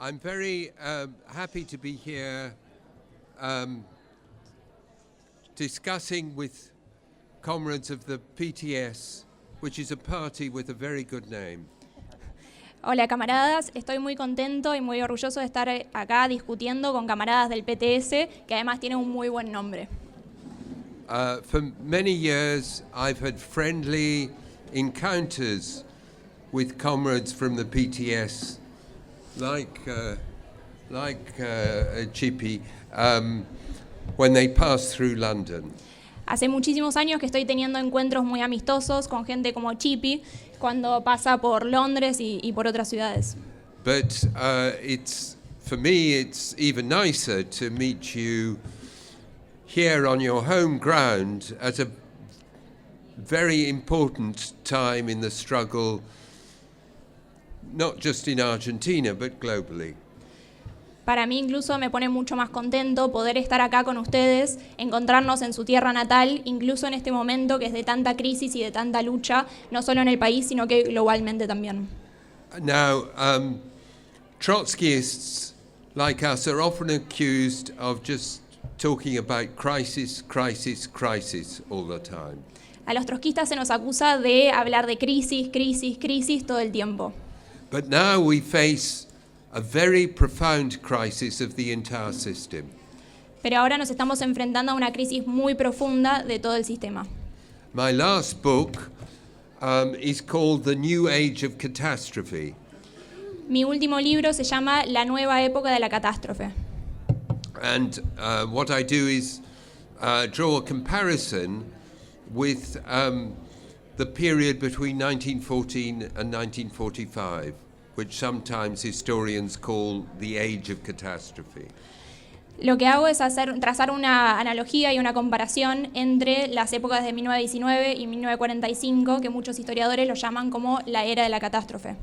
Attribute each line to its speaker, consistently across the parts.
Speaker 1: I'm very happy to be here discussing with comrades of the PTS, which is a party with a very good name.
Speaker 2: Hola camaradas, estoy muy contento y muy orgulloso de estar acá discutiendo con camaradas del PTS, que además tienen un muy buen nombre.
Speaker 1: For many years I've had friendly encounters with comrades from the PTS, like Chippy, when they pass through London.
Speaker 2: Hace muchísimos años que estoy teniendo encuentros muy amistosos con gente como Chippy cuando pasa por Londres y por otras ciudades.
Speaker 1: But for me it's even nicer to meet you here on your home ground at a very important time in the struggle, not just in Argentina but globally.
Speaker 2: Para mí incluso me pone mucho más contento poder estar acá con ustedes, encontrarnos en su tierra natal, incluso en este momento que es de tanta crisis y de tanta lucha, no solo en el país, sino que globalmente también.
Speaker 1: Now, Trotskyists like us are often accused of just talking about crisis, crisis, crisis all the time.
Speaker 2: A los trotskistas se nos acusa de hablar de crisis, crisis, crisis todo el tiempo.
Speaker 1: But now we face a very profound crisis of the entire system.
Speaker 2: Pero ahora nos estamos enfrentando a una crisis muy profunda de todo el sistema.
Speaker 1: My last book is called The New Age of Catastrophe.
Speaker 2: Mi último libro se llama La nueva época de la catástrofe.
Speaker 1: And what I do is draw a comparison with the period between 1914 and 1945. Which sometimes historians call the age of catastrophe.
Speaker 2: Lo que hago es trazar una analogía y una comparación entre las épocas de 1919 y 1945, que muchos historiadores lo llaman como la era de la catástrofe.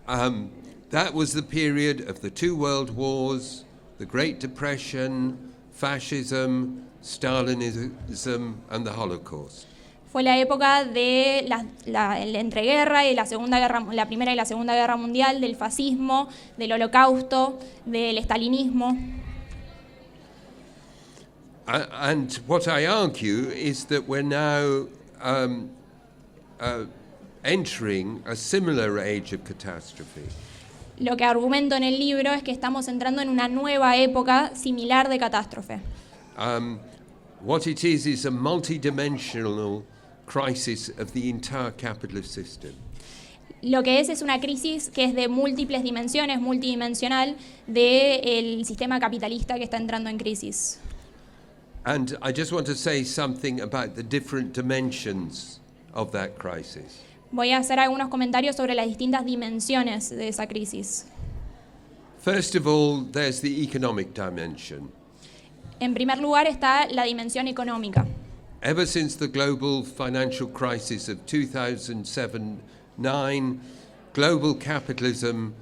Speaker 1: That was the period of the two world wars, the Great Depression, fascism, Stalinism, and the Holocaust.
Speaker 2: Fue la época de la entreguerra y la Primera y la Segunda Guerra Mundial, del fascismo, del Holocausto, del estalinismo.
Speaker 1: And what I argue is that we're now entering a similar age of catastrophe.
Speaker 2: Lo que argumento en el libro es que estamos entrando en una nueva época similar de catástrofe.
Speaker 1: What it is a multidimensional crisis of the entire capitalist system.
Speaker 2: Lo que es una crisis que es de múltiples dimensiones, multidimensional, del sistema capitalista que está entrando en crisis.
Speaker 1: And I just want to say something about the different dimensions of that crisis.
Speaker 2: Voy a hacer algunos comentarios sobre las distintas dimensiones de esa crisis.
Speaker 1: First of all, there's the economic dimension.
Speaker 2: En primer lugar está la dimensión económica.
Speaker 1: Ever since the global financial crisis of 2007-9, global capitalism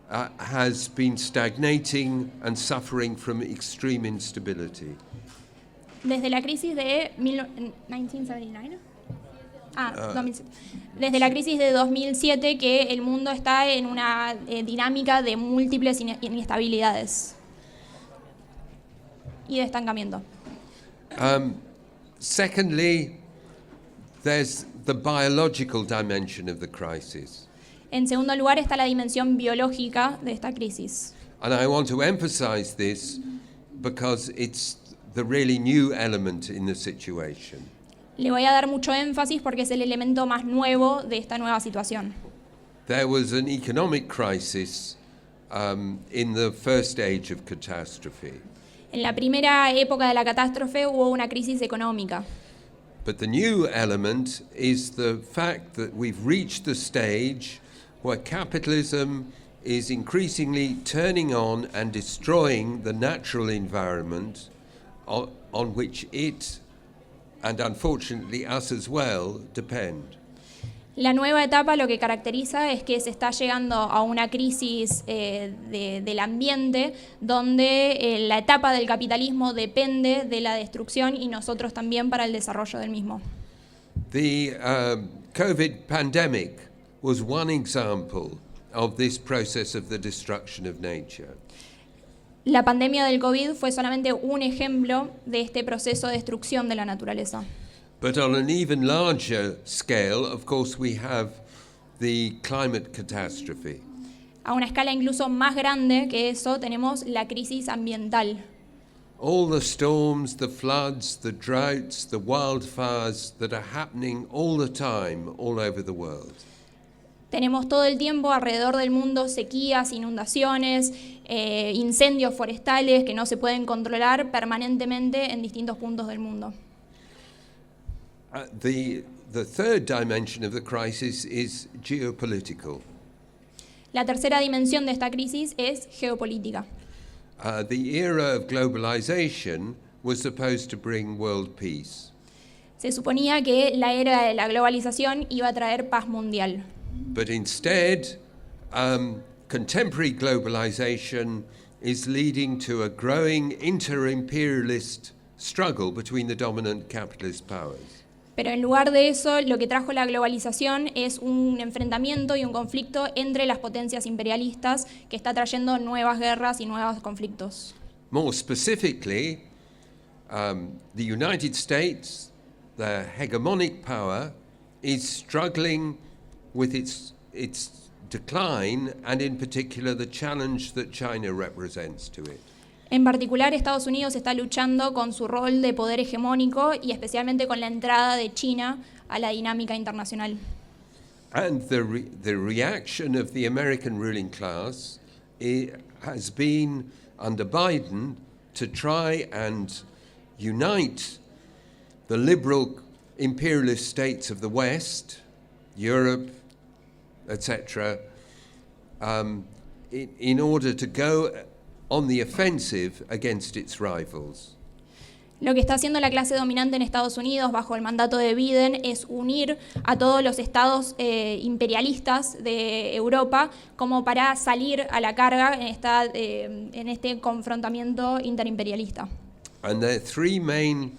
Speaker 1: has been stagnating and suffering from extreme instability.
Speaker 2: Desde la crisis de 1979. 2007. Desde la crisis de 2007 que el mundo está en una dinámica de múltiples inestabilidades y de estancamiento.
Speaker 1: Secondly, there's the biological dimension of the crisis.
Speaker 2: En segundo lugar está la dimensión biológica de esta crisis.
Speaker 1: And I want to emphasize this because it's the really new element in the situation.
Speaker 2: Le voy a dar mucho énfasis porque es el elemento más nuevo de esta nueva situación.
Speaker 1: There was an economic crisis in the first age of catastrophe.
Speaker 2: En la primera época de la catástrofe hubo una crisis económica.
Speaker 1: But the new element is the fact that we've reached the stage where capitalism is increasingly turning on and destroying the natural environment on which it, and unfortunately us as well, depend.
Speaker 2: La nueva etapa lo que caracteriza es que se está llegando a una crisis del ambiente donde la etapa del capitalismo depende de la destrucción y nosotros también para el desarrollo del mismo.
Speaker 1: The COVID pandemic was one example of this process of the destruction of nature.
Speaker 2: La pandemia del COVID fue solamente un ejemplo de este proceso de destrucción de la naturaleza.
Speaker 1: But on an even larger scale, of course, we have the climate catastrophe.
Speaker 2: A una escala incluso más grande que eso, tenemos la crisis ambiental.
Speaker 1: All the storms, the floods, the droughts, the wildfires that are happening all the time all over the world.
Speaker 2: Tenemos todo el tiempo alrededor del mundo sequías, inundaciones, incendios forestales que no se pueden controlar permanentemente en distintos puntos del mundo.
Speaker 1: The third dimension of the crisis is geopolitical.
Speaker 2: La tercera dimensión de esta crisis es geopolítica.
Speaker 1: The era of globalization was supposed to bring world peace.
Speaker 2: Se suponía que la era de la globalización iba a traer paz mundial.
Speaker 1: But instead, contemporary globalization is leading to a growing inter-imperialist struggle between the dominant capitalist powers.
Speaker 2: Pero en lugar de eso, lo que trajo la globalización es un enfrentamiento y un conflicto entre las potencias imperialistas que está trayendo nuevas guerras y nuevos conflictos.
Speaker 1: More specifically, the United States, the hegemonic power, is struggling with its decline and in particular the challenge that China represents to it.
Speaker 2: En particular, Estados Unidos está luchando con su rol de poder hegemónico y especialmente con la entrada de China a la dinámica internacional.
Speaker 1: And the reaction of the American ruling class has been, under Biden, to try and unite the liberal imperialist states of the West, Europe, etc., in order to go on the offensive against its rivals.
Speaker 2: Lo que está haciendo la clase dominante en Estados Unidos bajo el mandato de Biden es unir a todos los estados imperialistas de Europa como para salir a la carga en este confrontamiento interimperialista.
Speaker 1: And there are three main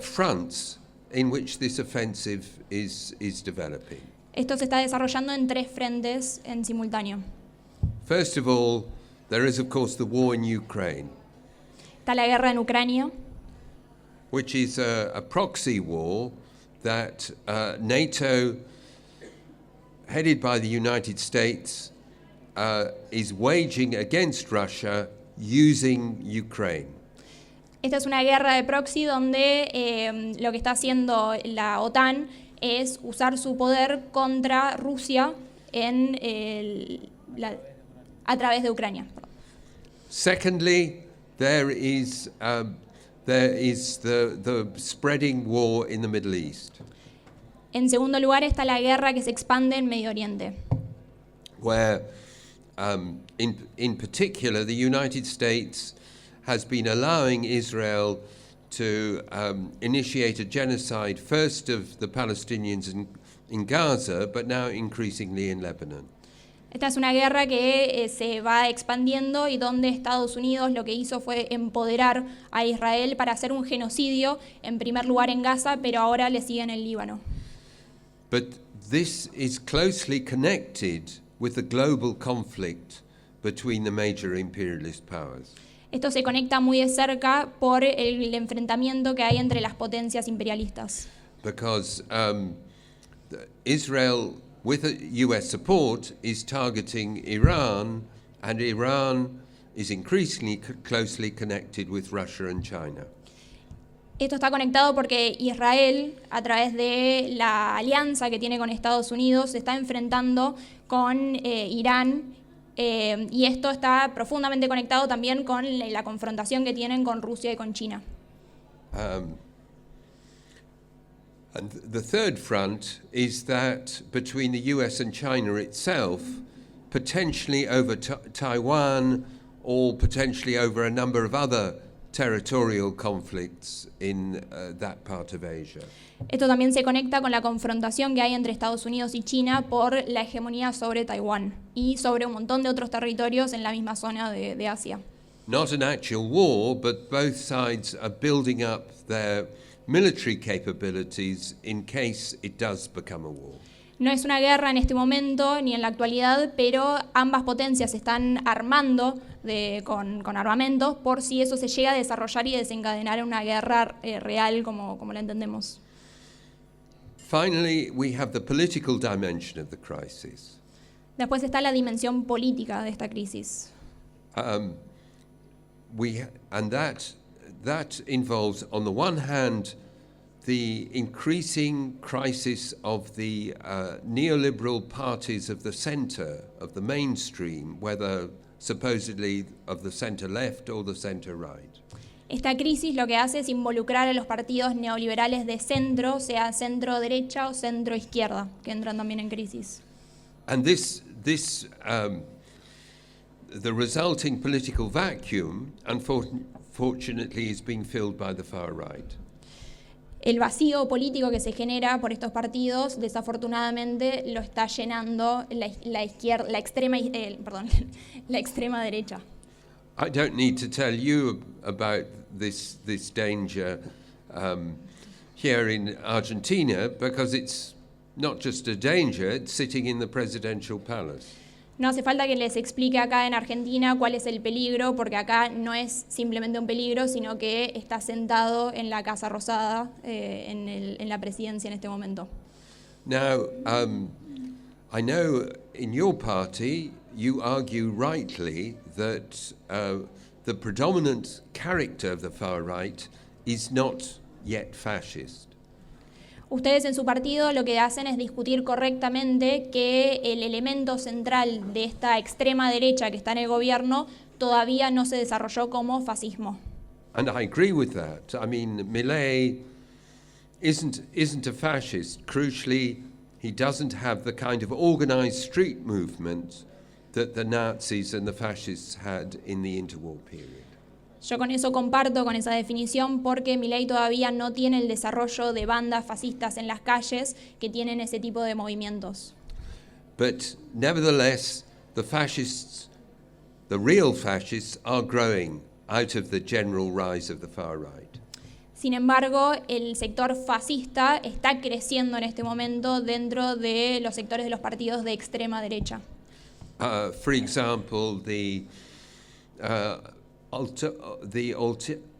Speaker 1: fronts in which this offensive is developing.
Speaker 2: Esto se está desarrollando en tres frentes en simultáneo.
Speaker 1: First of all, there is, of course, the war in Ukraine,
Speaker 2: Está la guerra en Ucrania,
Speaker 1: which is a proxy war that NATO, headed by the United States, is waging against Russia using Ukraine.
Speaker 2: Esta es una guerra de proxy donde lo que está haciendo la OTAN es usar su poder contra Rusia a través de Ucrania.
Speaker 1: Secondly, there is the spreading war in the Middle East,
Speaker 2: En segundo lugar está la guerra que se expande en Medio Oriente,
Speaker 1: where in particular the United States has been allowing Israel to initiate a genocide, first of the Palestinians in Gaza, but now increasingly in Lebanon.
Speaker 2: Esta es una guerra que se va expandiendo y donde Estados Unidos lo que hizo fue empoderar a Israel para hacer un genocidio, en primer lugar en Gaza, pero ahora le sigue en el Líbano.
Speaker 1: But this is closely connected with the global conflict between the major imperialist powers.
Speaker 2: Esto se conecta muy de cerca por el enfrentamiento que hay entre las potencias imperialistas.
Speaker 1: Because Israel, with US support, is targeting Iran, and Iran is increasingly closely connected with Russia and China.
Speaker 2: Esto está conectado porque Israel, a través de la alianza que tiene con Estados Unidos, se está enfrentando con Irán, y esto está profundamente conectado también con la confrontación que tienen con Rusia y con China.
Speaker 1: And the third front is that between the US and China itself, potentially over Taiwan, or potentially over a number of other territorial conflicts in that part of Asia.
Speaker 2: Esto también se conecta con la confrontación que hay entre Estados Unidos y China por la hegemonía sobre Taiwán y sobre un montón de otros territorios en la misma zona de Asia.
Speaker 1: Not an actual war, but both sides are building up their military capabilities in case it does become a war.
Speaker 2: No es una guerra en este momento ni en la actualidad, pero ambas potencias se están armando con armamentos por si eso se llega a desarrollar y desencadenar en una guerra real como la entendemos.
Speaker 1: Finally, we have the political dimension of the crisis.
Speaker 2: Después está la dimensión política de esta crisis.
Speaker 1: That involves, on the one hand, the increasing crisis of the neoliberal parties of the centre, of the mainstream, whether supposedly of the centre left or the centre right.
Speaker 2: Esta crisis lo que hace es involucrar a los partidos neoliberales de centro, sea centro derecha o centro izquierda, que entran también en crisis.
Speaker 1: And the resulting political vacuum, unfortunately, is being filled by the far right.
Speaker 2: El vacío político que se genera por estos partidos, desafortunadamente, lo está llenando la extrema derecha.
Speaker 1: I don't need to tell you about this danger here in Argentina, because it's not just a danger, it's sitting in the presidential palace.
Speaker 2: No hace falta que les explique acá en Argentina cuál es el peligro, porque acá no es simplemente un peligro, sino que está sentado en la Casa Rosada, en la presidencia en este momento.
Speaker 1: Now, I know in your party you argue rightly that the predominant character of the far right is not yet fascist.
Speaker 2: Ustedes en su partido lo que hacen es discutir correctamente que el elemento central de esta extrema derecha que está en el gobierno todavía no se desarrolló como fascismo.
Speaker 1: And I agree with that. I mean, Milei isn't a fascist. Crucially, he doesn't have the kind of organized street movement that the Nazis and the fascists had in the interwar period.
Speaker 2: Yo con eso comparto con esa definición porque Milei todavía no tiene el desarrollo de bandas fascistas en las calles que tienen ese tipo de movimientos.
Speaker 1: But nevertheless, the real fascists are growing out of the general rise of the far right.
Speaker 2: Sin embargo, el sector fascista está creciendo en este momento dentro de los sectores de los partidos de extrema derecha.
Speaker 1: For example, the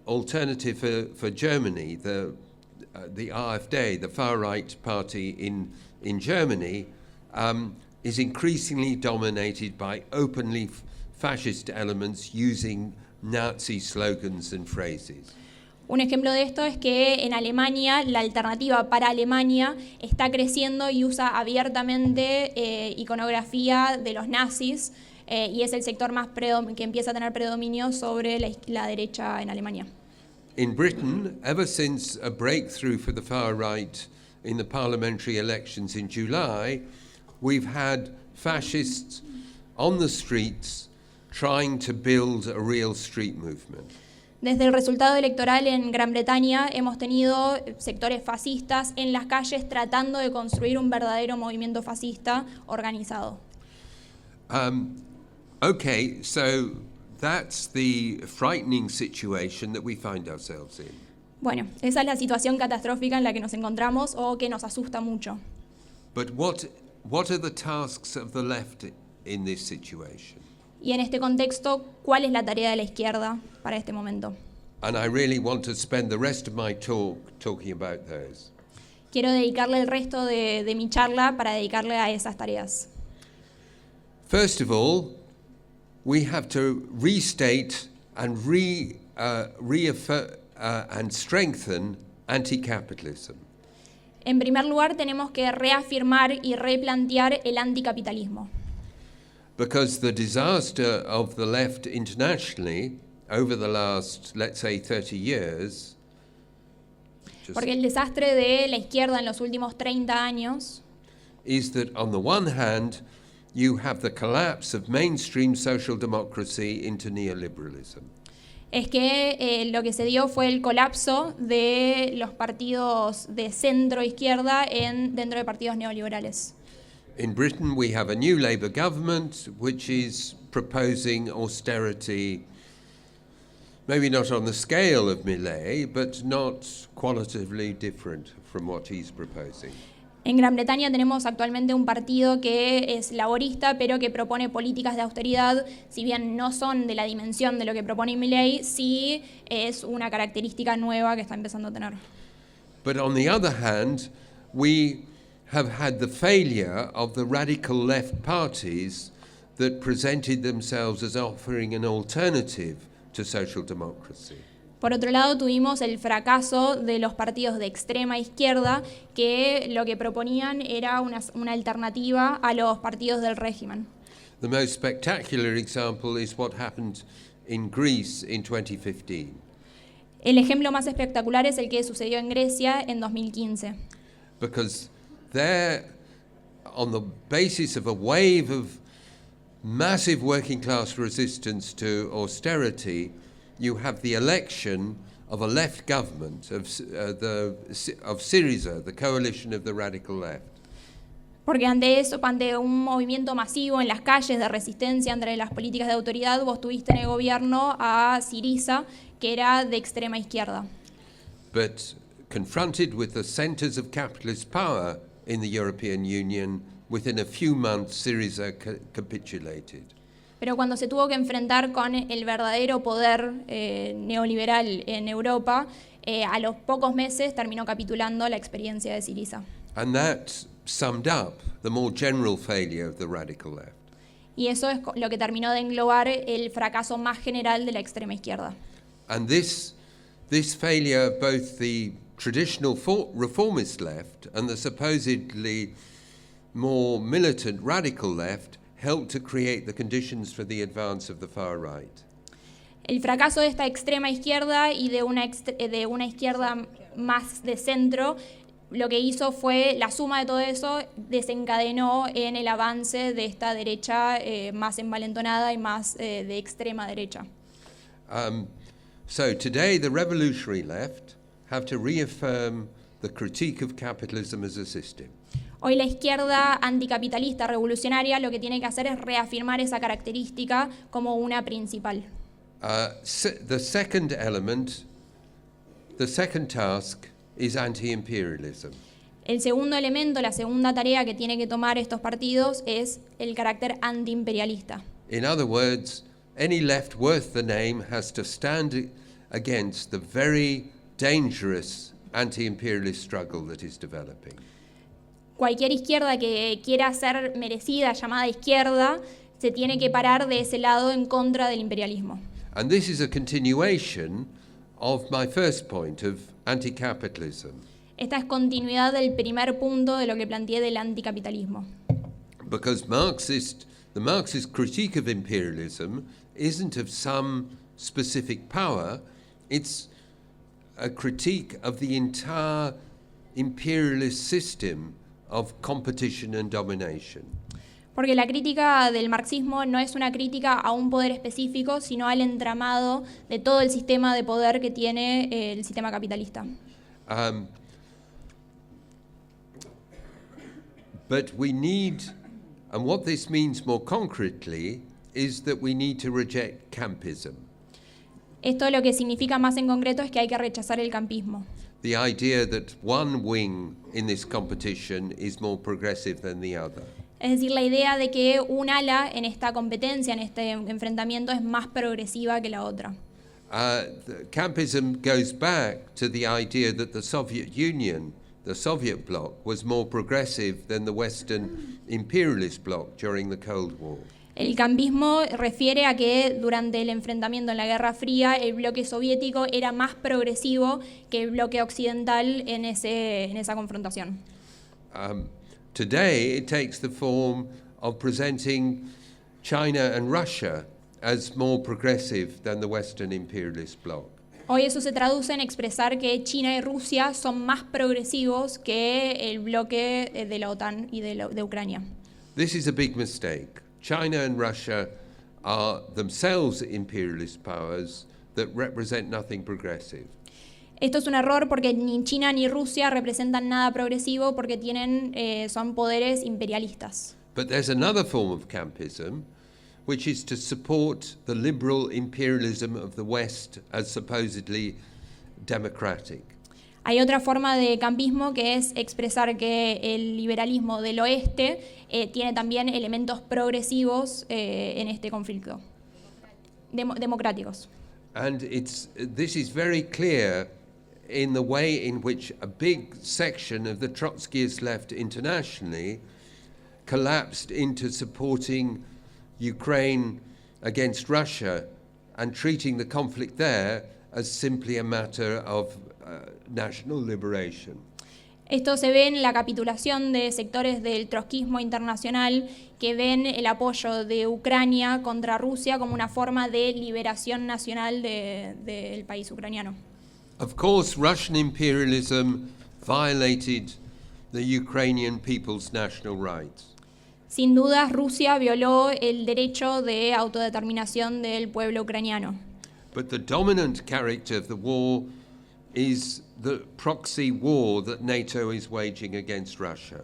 Speaker 1: alternative for Germany, the AfD, the far-right party in Germany, is increasingly dominated by openly fascist elements using Nazi slogans and phrases.
Speaker 2: Un ejemplo de esto es que en Alemania, la alternativa para Alemania está creciendo y usa abiertamente iconografía de los nazis, y es el sector más que empieza a tener predominio sobre la derecha en Alemania.
Speaker 1: In Britain, ever since a breakthrough for the far right in the parliamentary elections in July, we've had fascists on the streets trying to build a real street movement.
Speaker 2: Desde el resultado electoral en Gran Bretaña hemos tenido sectores fascistas en las calles tratando de construir un verdadero movimiento fascista organizado.
Speaker 1: Okay, so that's the frightening situation that we find ourselves in.
Speaker 2: Bueno, esa es la situación catastrófica en la que nos encontramos o que nos asusta mucho.
Speaker 1: But what are the tasks of the left in this situation?
Speaker 2: Y en este contexto, ¿cuál es la tarea de la izquierda para este momento?
Speaker 1: And I really want to spend the rest of my talk talking about those.
Speaker 2: Quiero dedicarle el resto de mi charla para dedicarle a esas tareas.
Speaker 1: First of all, we have to restate and reaffirm and strengthen anti-capitalism.
Speaker 2: En primer lugar, tenemos que reafirmar y replantear el anticapitalismo.
Speaker 1: Because the disaster of the left internationally over the last, let's say, 30 years,
Speaker 2: porque el desastre de la izquierda en los últimos 30 años
Speaker 1: is that on the one hand, you have the collapse of mainstream social democracy into neoliberalism.
Speaker 2: Es que lo que se dio fue el colapso de los partidos de centro-izquierda dentro de partidos neoliberales.
Speaker 1: In Britain, we have a new Labour government which is proposing austerity, maybe not on the scale of Milei, but not qualitatively different from what he's proposing.
Speaker 2: En Gran Bretaña tenemos actualmente un partido que es laborista, pero que propone políticas de austeridad, si bien no son de la dimensión de lo que propone Milley, sí es una característica nueva que está empezando a tener.
Speaker 1: But on the other hand, we have had the failure of the radical left parties that presented themselves as offering an alternative to social democracy.
Speaker 2: Por otro lado, tuvimos el fracaso de los partidos de extrema izquierda que lo que proponían era una alternativa a los partidos del régimen.
Speaker 1: The most spectacular example is what happened in Greece in 2015.
Speaker 2: El ejemplo más espectacular es el que sucedió en Grecia en 2015.
Speaker 1: Because there, on the basis of a wave of massive working class resistance to austerity, you have the election of a left government of Syriza, the coalition of the radical left.
Speaker 2: Porque ante un movimiento masivo en las calles de resistencia entre las políticas de autoridad, vos tuviste en el gobierno a Syriza, que era de extrema izquierda.
Speaker 1: But confronted with the centers of capitalist power in the European Union, within a few months Syriza capitulated.
Speaker 2: Pero cuando se tuvo que enfrentar con el verdadero poder neoliberal en Europa, a los pocos meses terminó capitulando la experiencia de Syriza.
Speaker 1: And that summed up the more general failure of the radical left.
Speaker 2: Y eso es lo que terminó de englobar el fracaso más general de la extrema izquierda.
Speaker 1: And this failure of both the traditional reformist left and the supposedly more militant radical left helped to create the conditions for the advance of the far right.
Speaker 2: El fracaso de esta extrema izquierda y de una izquierda más de centro, lo que hizo fue, la suma de todo eso desencadenó en el avance de esta derecha más envalentonada y más de extrema derecha.
Speaker 1: So today the revolutionary left have to reaffirm the critique of capitalism as a system.
Speaker 2: Hoy la izquierda anticapitalista revolucionaria lo que tiene que hacer es reafirmar esa característica como una principal.
Speaker 1: The second element, the second task is anti-imperialism.
Speaker 2: El segundo elemento, la segunda tarea que tiene que tomar estos partidos es el carácter antiimperialista.
Speaker 1: In other words, any left worth the name has to stand against the very dangerous anti-imperialist struggle that is developing.
Speaker 2: Cualquier izquierda que quiera ser merecida, llamada izquierda, se tiene que parar de ese lado en contra del imperialismo.
Speaker 1: And this is a continuation of my first point of anti-capitalism.
Speaker 2: Esta es continuidad del primer punto de lo que planteé del anticapitalismo.
Speaker 1: Because the Marxist critique of imperialism isn't of some specific power, it's a critique of the entire imperialist system of competition and domination.
Speaker 2: Porque la crítica del marxismo no es una crítica a un poder específico, sino al entramado de todo el sistema de poder que tiene el sistema capitalista.
Speaker 1: But we need, and what this means more concretely, is that we need to reject campism.
Speaker 2: Esto lo que significa más en concreto es que hay que rechazar el campismo.
Speaker 1: The idea that one wing in this competition is more progressive than the other.
Speaker 2: Es decir, la idea de que un ala en esta competencia, en este enfrentamiento, es más progresiva que la otra.
Speaker 1: Campism goes back to the idea that the Soviet Union, the Soviet bloc, was more progressive than the Western imperialist bloc during the Cold War.
Speaker 2: El campismo refiere a que durante el enfrentamiento en la Guerra Fría el bloque soviético era más progresivo que el bloque occidental en esa confrontación.
Speaker 1: Today it takes the form of presenting China and Russia as more progressive than the Western imperialist bloc.
Speaker 2: Hoy eso se traduce en expresar que China y Rusia son más progresivos que el bloque de la OTAN y de Ucrania.
Speaker 1: This is a big mistake. China and Russia are themselves imperialist powers that represent nothing progressive.
Speaker 2: Esto es un error porque ni China ni Rusia representan nada progresivo porque son poderes imperialistas.
Speaker 1: But there's another form of campism, which is to support the liberal imperialism of the West as supposedly democratic.
Speaker 2: Hay otra forma de campismo que es expresar que el liberalismo del oeste tiene también elementos progresivos en este conflicto, democráticos.
Speaker 1: And this is very clear in the way in which a big section of the Trotskyist left internationally collapsed into supporting Ukraine against Russia and treating the conflict there as simply a matter of national liberation.
Speaker 2: Esto se ve en la capitulación de sectores del trotskismo internacional que ven el apoyo de Ucrania contra Rusia como una forma de liberación nacional del país ucraniano.
Speaker 1: Of course, Russian imperialism violated the Ukrainian people's national rights.
Speaker 2: Sin duda, Rusia violó el derecho de autodeterminación del pueblo ucraniano.
Speaker 1: But the dominant character of the war is the proxy war that NATO is waging against Russia.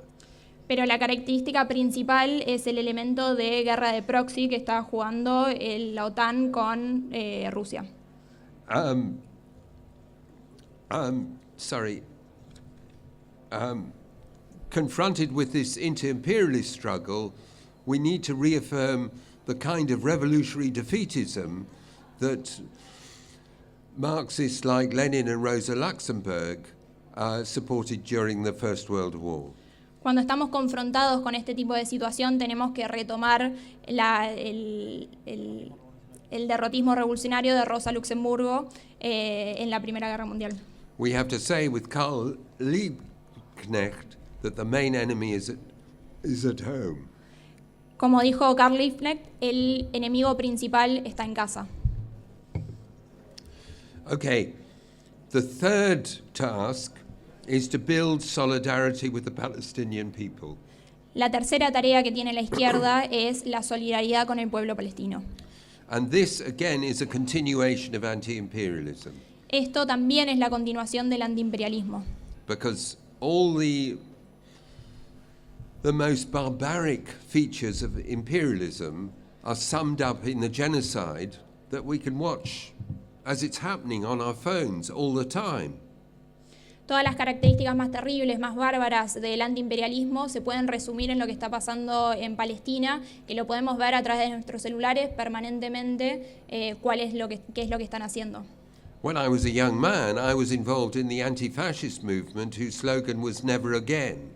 Speaker 2: Pero la característica principal es el elemento de guerra de proxy que está jugando la OTAN con Rusia.
Speaker 1: Confronted with this inter-imperialist struggle, we need to reaffirm the kind of revolutionary defeatism that Marxists like Lenin and Rosa Luxemburg supported during the First World War.
Speaker 2: Cuando estamos confrontados con este tipo de situación, tenemos que retomar el derrotismo revolucionario de Rosa Luxemburgo en la Primera Guerra Mundial.
Speaker 1: We have to say with Karl Liebknecht that the main enemy is at home.
Speaker 2: Como dijo Karl Liebknecht, el enemigo principal está en casa.
Speaker 1: Okay, the third task is to build solidarity with the Palestinian people.
Speaker 2: La tercera tarea que tiene la izquierda es la solidaridad con el pueblo palestino.
Speaker 1: And this, again, is a continuation of anti-imperialism.
Speaker 2: Esto también es la continuación del antiimperialismo.
Speaker 1: Because all the most barbaric features of imperialism are summed up in the genocide that we can watch as it's happening on our phones all the time.
Speaker 2: Todas las características más terribles, más bárbaras del antiimperialismo se pueden resumir en lo que está pasando en Palestina, que lo podemos ver a través de nuestros celulares permanentemente, qué es lo que están haciendo.
Speaker 1: When I was a young man, I was involved in the anti-fascist movement whose slogan was never again.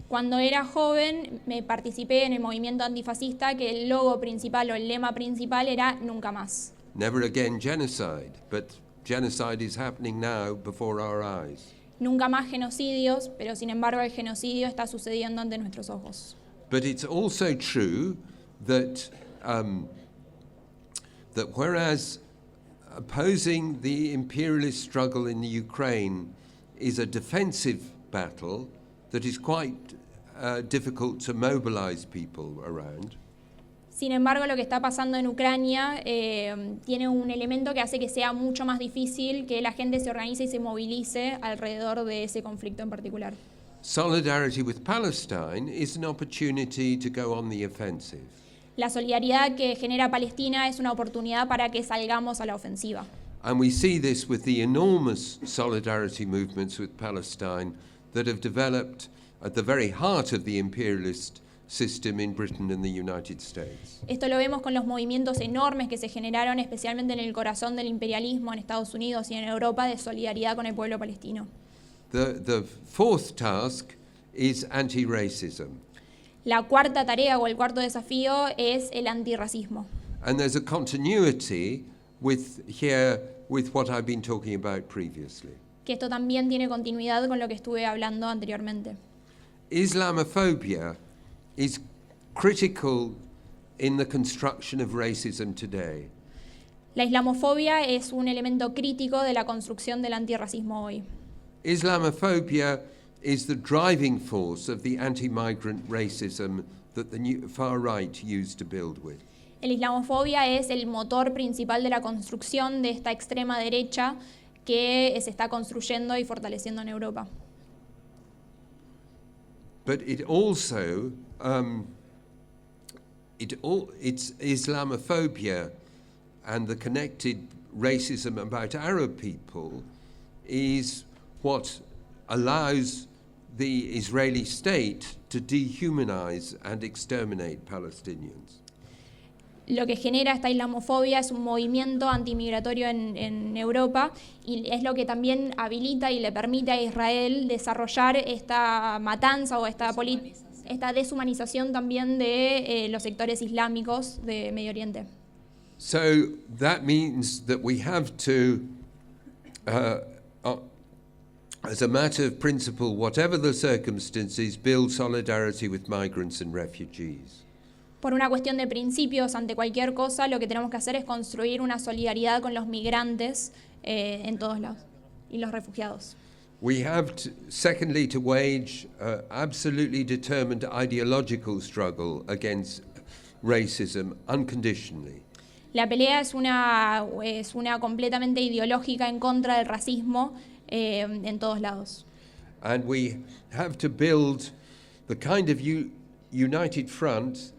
Speaker 2: Cuando era joven, me participé en el movimiento antifascista que el logo principal o el lema principal era nunca más.
Speaker 1: Never again genocide, but genocide is happening now before our eyes.
Speaker 2: Nunca más genocidios, pero sin embargo el genocidio está sucediendo ante nuestros ojos.
Speaker 1: But it's also true that that whereas opposing the imperialist struggle in the Ukraine is a defensive battle that is quite difficult to mobilize people around.
Speaker 2: Sin embargo, lo que está pasando en Ucrania tiene un elemento que hace que sea mucho más difícil que la gente se organice y se movilice alrededor de ese conflicto en particular.
Speaker 1: Solidarity with Palestine is an opportunity to go on the offensive.
Speaker 2: La solidaridad que genera Palestina es una oportunidad para que salgamos a la ofensiva.
Speaker 1: And we see this with the enormous solidarity movements with Palestine that have developed at the very heart of the imperialist system in Britain and the United States.
Speaker 2: Esto lo vemos con los movimientos enormes que se generaron especialmente en el corazón del imperialismo en Estados Unidos y en Europa de solidaridad con el pueblo palestino.
Speaker 1: The fourth task is anti-racism.
Speaker 2: La cuarta tarea o el cuarto desafío es el antirracismo.
Speaker 1: And there's a continuity with what I've been talking about previously.
Speaker 2: Que esto también tiene continuidad con lo que estuve hablando anteriormente.
Speaker 1: Islamophobia is critical in the construction of racism today.
Speaker 2: La islamofobia es un elemento crítico de la construcción del antirracismo hoy.
Speaker 1: Islamophobia is the driving force of the anti-migrant racism that the far right used to build with.
Speaker 2: La islamofobia es el motor principal de la construcción de esta extrema derecha que se está construyendo y fortaleciendo en Europa.
Speaker 1: But it also, it's Islamophobia and the connected racism about Arab people is what allows the Israeli state to dehumanize and exterminate Palestinians.
Speaker 2: Lo que genera esta islamofobia es un movimiento antimigratorio en Europa y es lo que también habilita y le permite a Israel desarrollar esta matanza o esta deshumanización también de los sectores islámicos de Medio Oriente.
Speaker 1: So that means that we have to, as a matter of principle, whatever the circumstances, build solidarity with migrants and refugees.
Speaker 2: Por una cuestión de principios, ante cualquier cosa, lo que tenemos que hacer es construir una solidaridad con los migrantes en todos lados y los refugiados.
Speaker 1: We have, secondly, to wage absolutely determined ideological struggle against racism unconditionally.
Speaker 2: La pelea es una completamente ideológica en contra del racismo en todos lados.
Speaker 1: And we have to build the kind of united front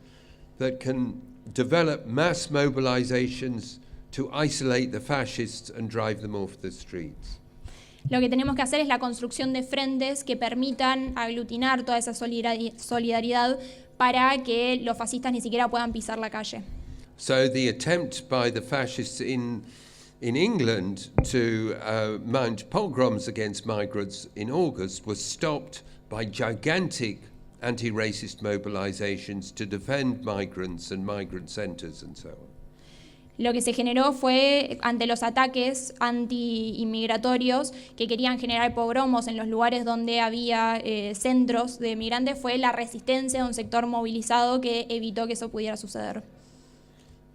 Speaker 1: that can develop mass mobilizations to isolate the fascists and drive them off the streets.
Speaker 2: Lo que tenemos que hacer es la construcción de frentes que permitan aglutinar toda esa solidaridad para que los fascistas ni siquiera puedan pisar la calle.
Speaker 1: So the attempt by the fascists in England to mount pogroms against migrants in August was stopped by gigantic anti-racist mobilizations to defend migrants and migrant centers and so on.
Speaker 2: Lo que se generó fue, ante los ataques anti-inmigratorios que querían generar pogromos en los lugares donde había centros de migrantes, fue la resistencia de un sector movilizado que evitó que eso pudiera suceder.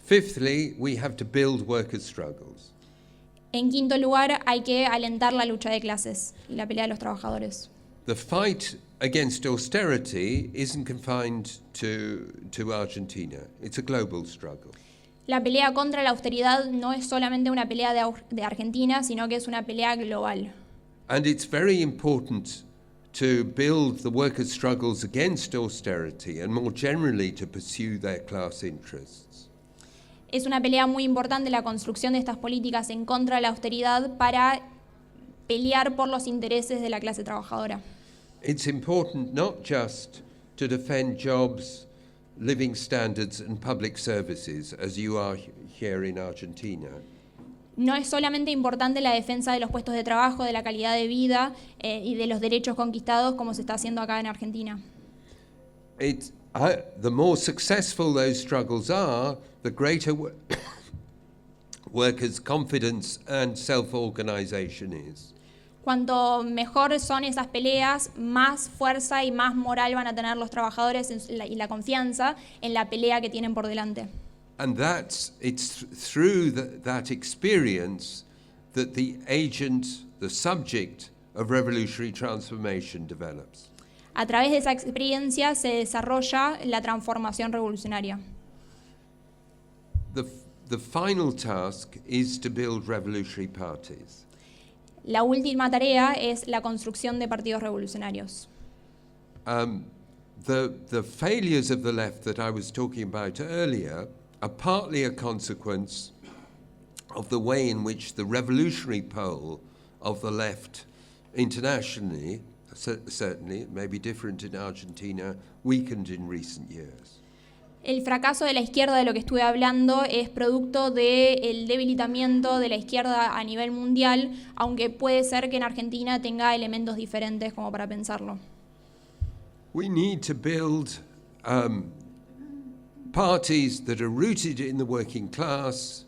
Speaker 1: Fifthly, we have to build worker struggles.
Speaker 2: En quinto lugar, hay que alentar la lucha de clases y la pelea de los trabajadores.
Speaker 1: The fight against austerity isn't confined to Argentina. It's a global struggle.
Speaker 2: La pelea contra la austeridad no es solamente una pelea de Argentina, sino que es una pelea global.
Speaker 1: And it's very important to build the workers' struggles against austerity and more generally to pursue their class interests.
Speaker 2: Es una pelea muy importante la construcción de estas políticas en contra de la austeridad para pelear por los intereses de la clase trabajadora.
Speaker 1: It's important not just to defend jobs, living standards and public services, as you are here in Argentina.
Speaker 2: No es solamente importante la defensa de los puestos de trabajo, de la calidad de vida y de los derechos conquistados como se está haciendo acá en Argentina.
Speaker 1: The more successful those struggles are, the greater workers' confidence and self-organization is.
Speaker 2: Cuanto mejor son esas peleas, más fuerza y más moral van a tener los trabajadores y la confianza en la pelea que tienen por delante.
Speaker 1: And it's through that experience that the agent, the subject of revolutionary transformation develops.
Speaker 2: A través de esa experiencia se desarrolla la transformación revolucionaria.
Speaker 1: The final task is to build revolutionary parties.
Speaker 2: La última tarea es la construcción de partidos revolucionarios.
Speaker 1: The failures of the left that I was talking about earlier are partly a consequence of the way in which the revolutionary pole of the left internationally, certainly, it may be different in Argentina, weakened in recent years.
Speaker 2: El fracaso de la izquierda, de lo que estuve hablando, es producto del debilitamiento de la izquierda a nivel mundial, aunque puede ser que en Argentina tenga elementos diferentes como para pensarlo.
Speaker 1: We need to build parties that are rooted in the working class,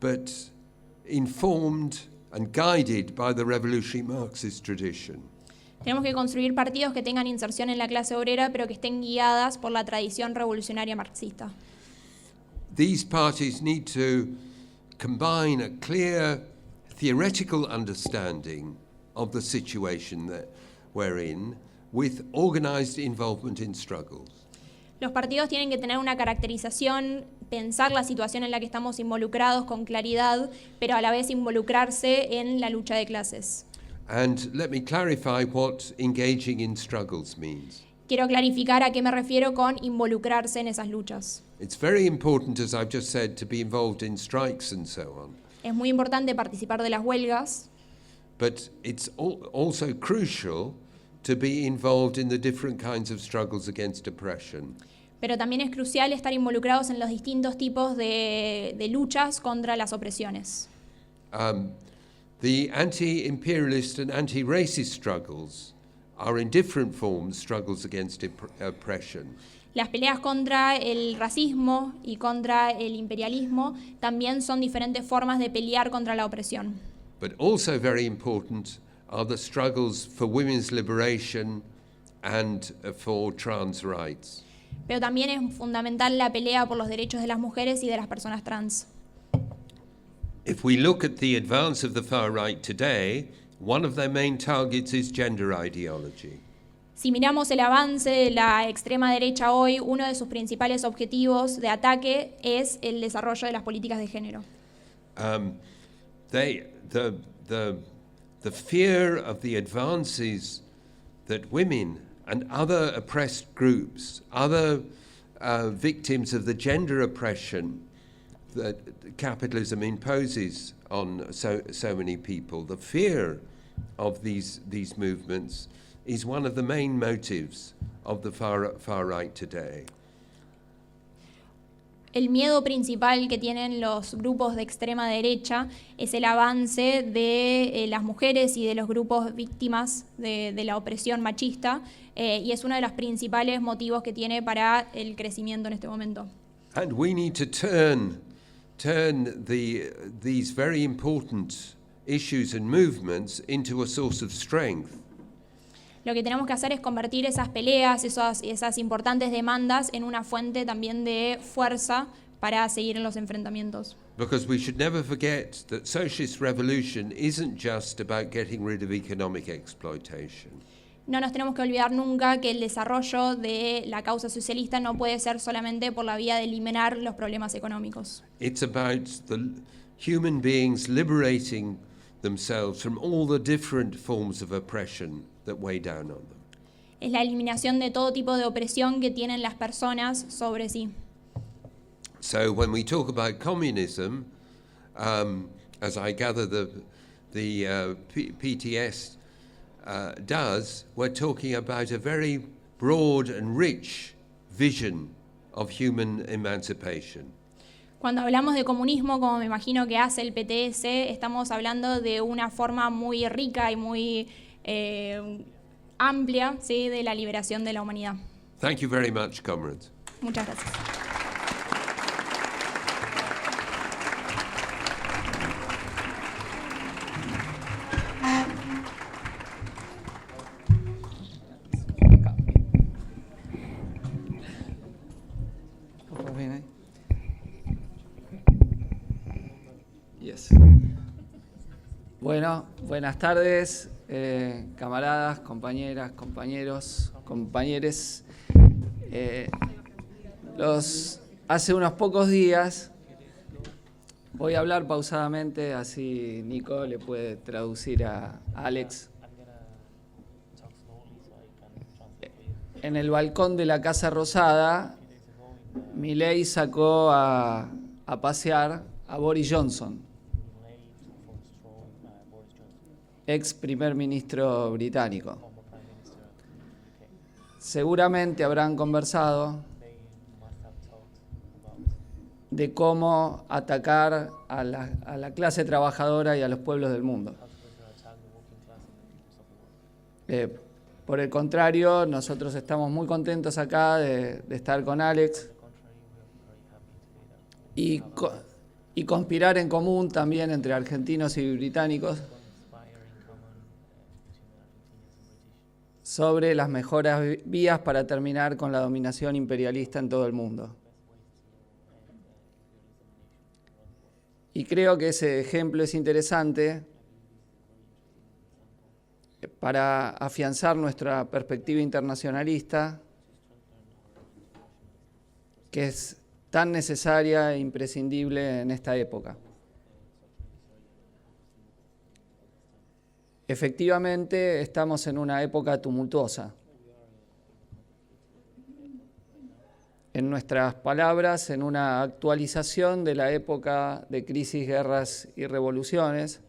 Speaker 1: but informed and guided by the revolutionary Marxist tradition.
Speaker 2: Tenemos que construir partidos que tengan inserción en la clase obrera, pero que estén guiadas por la tradición revolucionaria marxista.
Speaker 1: These parties need to combine a clear theoretical understanding of the situation that we're in with organized involvement in struggles.
Speaker 2: Los partidos tienen que tener una caracterización, pensar la situación en la que estamos involucrados con claridad, pero a la vez involucrarse en la lucha de clases.
Speaker 1: And let me clarify what engaging in struggles means.
Speaker 2: Quiero clarificar a qué me refiero con involucrarse en esas luchas.
Speaker 1: It's very important, as I've just said, to be involved in strikes and so on.
Speaker 2: Es muy importante participar de las huelgas.
Speaker 1: but it's also crucial to be involved in the different kinds of struggles against oppression.
Speaker 2: Pero también es crucial estar involucrados en los distintos tipos de luchas contra las opresiones.
Speaker 1: The anti-imperialist and anti-racist struggles are in different forms struggles against oppression.
Speaker 2: Las peleas contra el racismo y contra el imperialismo también son diferentes formas de pelear contra la opresión.
Speaker 1: But also very important are the struggles for women's liberation and for trans rights.
Speaker 2: Pero también es fundamental la pelea por los derechos de las mujeres y de las personas trans.
Speaker 1: If we look at the advance of the far right today, one of their main targets is gender ideology.
Speaker 2: Si miramos el avance de la extrema derecha hoy, uno de sus principales objetivos de ataque es el desarrollo de las políticas de género.
Speaker 1: The fear of the advances that women and other oppressed groups, other victims of the gender oppression that capitalism imposes on so many people, the fear of these movements is one of the main motives of the far right today.
Speaker 2: El miedo principal que tienen los grupos de extrema derecha es el avance de las mujeres y de los grupos víctimas de la opresión machista, y es uno de los principales motivos que tiene para el crecimiento en este momento.
Speaker 1: And we need to turn these very important issues and movements into a source of strength.
Speaker 2: Lo que tenemos que hacer es convertir esas peleas, esas importantes demandas en una fuente también de fuerza para seguir en los enfrentamientos.
Speaker 1: Because we should never forget that socialist revolution isn't just about getting rid of economic exploitation.
Speaker 2: No nos tenemos que olvidar nunca que el desarrollo de la causa socialista no puede ser solamente por la vía de eliminar los problemas económicos.
Speaker 1: It's about the human beings liberating themselves from all the different forms of oppression that weigh down on them.
Speaker 2: Es la eliminación de todo tipo de opresión que tienen las personas sobre sí.
Speaker 1: So when we talk about communism, as I gather the PTS does, we're talking about a very broad and rich vision of human emancipation.
Speaker 2: Cuando hablamos de comunismo, como me imagino que hace el PTS, estamos hablando de una forma muy rica y muy amplia, ¿sí?, de la liberación de la humanidad.
Speaker 1: Thank you very much, comrades.
Speaker 2: Muchas gracias.
Speaker 3: Bueno, buenas tardes, camaradas, compañeras, compañeros, compañeres. Hace unos pocos días, voy a hablar pausadamente, así Nico le puede traducir a Alex. En el balcón de la Casa Rosada, Milei sacó a pasear a Boris Johnson, ex primer ministro británico. Seguramente habrán conversado de cómo atacar a la clase trabajadora y a los pueblos del mundo. Por el contrario, nosotros estamos muy contentos acá de estar con Alex y conspirar en común también entre argentinos y británicos sobre las mejores vías para terminar con la dominación imperialista en todo el mundo. Y creo que ese ejemplo es interesante para afianzar nuestra perspectiva internacionalista, que es tan necesaria e imprescindible en esta época. Efectivamente, estamos en una época tumultuosa. En nuestras palabras, en una actualización de la época de crisis, guerras y revoluciones,